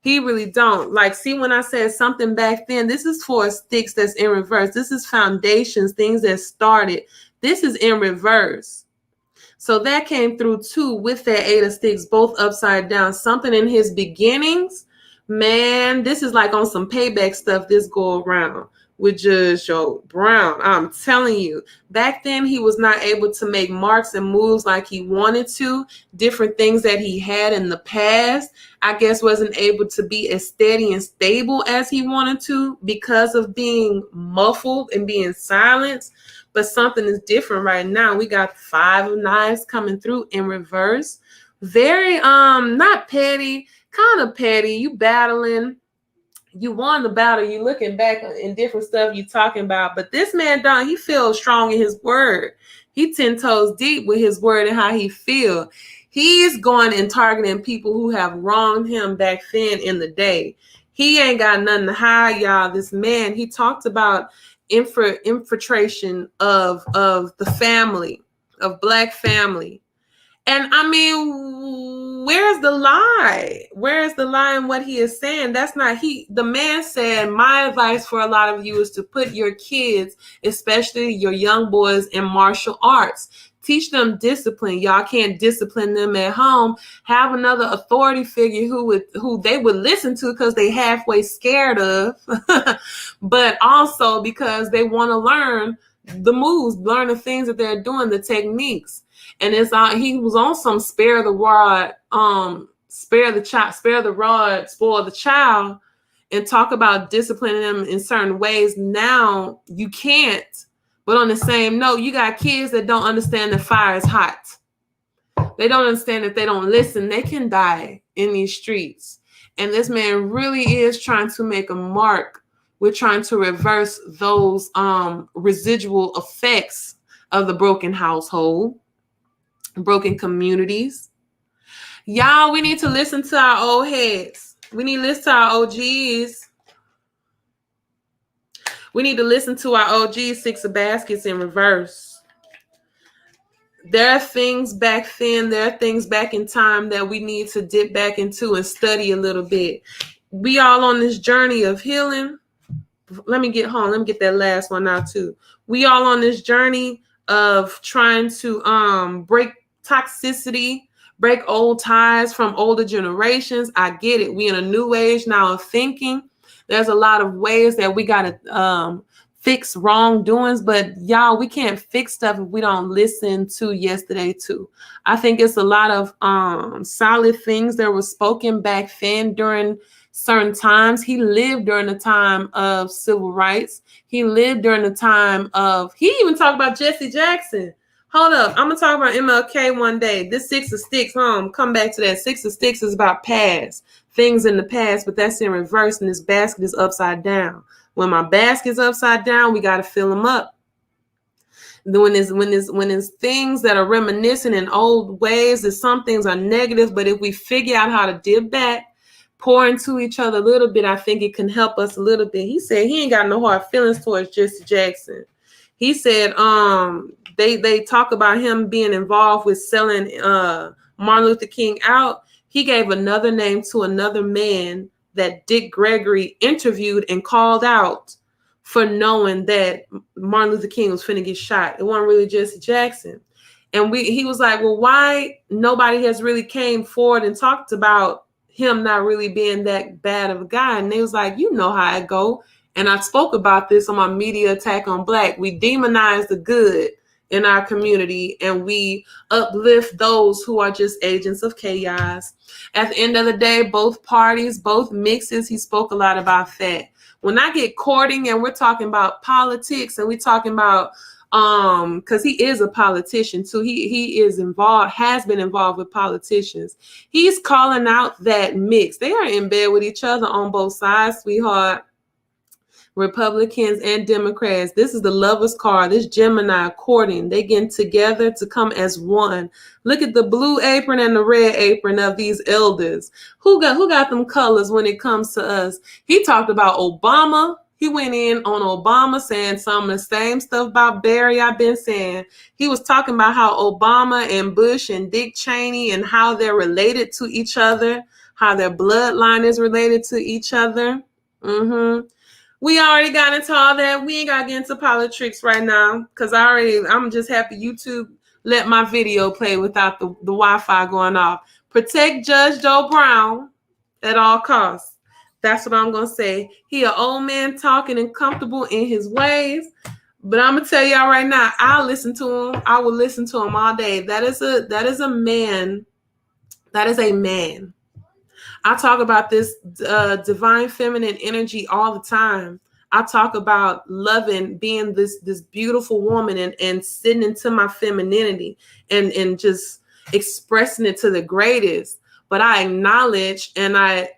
He really don't. Like, see, when I said something back then, this is for Sticks that's in reverse. This is foundations, things that started. This is in reverse. So that came through too with that 8 of Sticks, both upside down. Something in his beginnings, man, this is like on some payback stuff this go around with Judge Joe Brown. I'm telling you, back then he was not able to make marks and moves like he wanted to. Different things that he had in the past, I guess, wasn't able to be as steady and stable as he wanted to because of being muffled and being silenced. But something is different right now. We got 5 of Knives coming through in reverse. Very, not petty, kind of petty. You battling. You won the battle. You looking back in different stuff you talking about. But this man, Don, he feels strong in his word. He 10 toes deep with his word and how he feel. He's going and targeting people who have wronged him back then in the day. He ain't got nothing to hide, y'all. This man, he talked about infiltration of the family, of Black family. And I mean, where's the lie? Where's the lie in what he is saying? That's not the man said, my advice for a lot of you is to put your kids, especially your young boys, in martial arts. Teach them discipline. Y'all can't discipline them at home. Have another authority figure who they would listen to because they halfway scared of, but also because they want to learn the moves, learn the things that they're doing, the techniques. And he was on some spare the rod, spare the rod, spoil the child, and talk about disciplining them in certain ways. Now you can't. But on the same note, you got kids that don't understand that fire is hot. They don't understand that they don't listen, they can die in these streets. And this man really is trying to make a mark. We're trying to reverse those residual effects of the broken household, broken communities. Y'all, we need to listen to our old heads. We need to listen to our OGs. We need to listen to our OGs, 6 of Baskets in reverse. There are things back then, there are things back in time that we need to dip back into and study a little bit. We all on this journey of healing. Let me get home. Let me get that last one out too. We all on this journey of trying to break toxicity, break old ties from older generations. I get it. We in a new age now of thinking. There's a lot of ways that we got to fix wrongdoings, but y'all, we can't fix stuff if we don't listen to yesterday too. I think it's a lot of solid things that were spoken back then during certain times. He lived during the time of civil rights. He lived during the time of, he even talked about Jesse Jackson. Hold up, I'm gonna talk about MLK one day. This 6 of Sticks, come back to that. 6 of Sticks is about past things in the past, but that's in reverse, and this basket is upside down. When my basket's upside down, we got to fill them up. When it's things that are reminiscent in old ways, that some things are negative, but if we figure out how to dip back, pour into each other a little bit, I think it can help us a little bit. He said he ain't got no hard feelings towards Jesse Jackson. He said they talk about him being involved with selling Martin Luther King out. He gave another name to another man that Dick Gregory interviewed and called out for knowing that Martin Luther King was finna get shot. It wasn't really Jesse Jackson. And he was like, well, why nobody has really came forward and talked about him not really being that bad of a guy? And they was like, you know how it go. And I spoke about this on my media attack on Black. We demonize the good in our community, and we uplift those who are just agents of chaos. At the end of the day, both parties, both mixes, he spoke a lot about that. When I get courting and we're talking about politics and we're talking about, because he is a politician too, he is involved, has been involved with politicians. He's calling out that mix. They are in bed with each other on both sides, sweetheart. Republicans and Democrats. This is the lover's card. This Gemini courting. They getting together to come as one. Look at the blue apron and the red apron of these elders. Who got them colors when it comes to us? He talked about Obama. He went in on Obama saying some of the same stuff about Barry I've been saying. He was talking about how Obama and Bush and Dick Cheney and how they're related to each other, how their bloodline is related to each other. We already got into all that. We ain't got to get into politics right now because I'm just happy YouTube let my video play without the Wi-Fi going off. Protect Judge Joe Brown at all costs. That's what I'm going to say. He an old man talking and comfortable in his ways. But I'm going to tell y'all right now, I'll listen to him. I will listen to him all day. That is a man. That is a man. I talk about this divine feminine energy all the time. I talk about loving, being this beautiful woman and sitting into my femininity and just expressing it to the greatest. But I acknowledge and I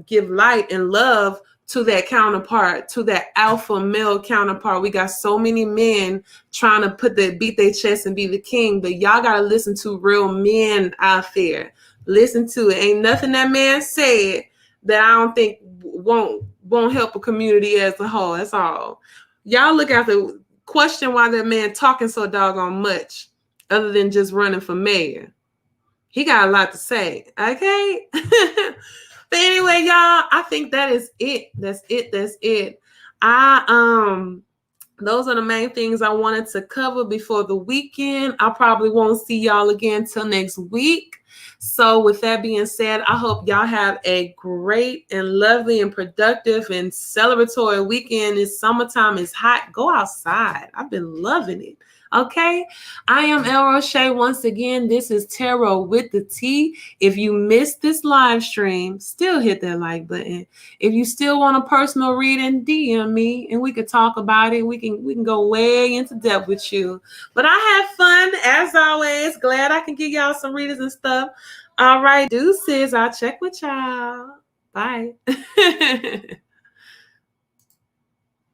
give light and love to that counterpart, to that alpha male counterpart. We got so many men trying to beat their chest and be the king, but y'all got to listen to real men out there. Listen to it. Ain't nothing that man said that I don't think won't help a community as a whole. That's all. Y'all look at the question why that man talking so doggone much other than just running for mayor. He got a lot to say. Okay. But anyway, y'all, I think that is it. That's it. Those are the main things I wanted to cover before the weekend. I probably won't see y'all again till next week. So with that being said, I hope y'all have a great and lovely and productive and celebratory weekend. It's summertime. It's hot. Go outside. I've been loving it. Okay. I am El Roche once again. This is Tarot with the T. If you missed this live stream, still hit that like button. If you still want a personal reading, DM me and we could talk about it. We can go way into depth with you. But I had fun as always. Glad I can give y'all some readings and stuff. All right, deuces. I'll check with y'all. Bye.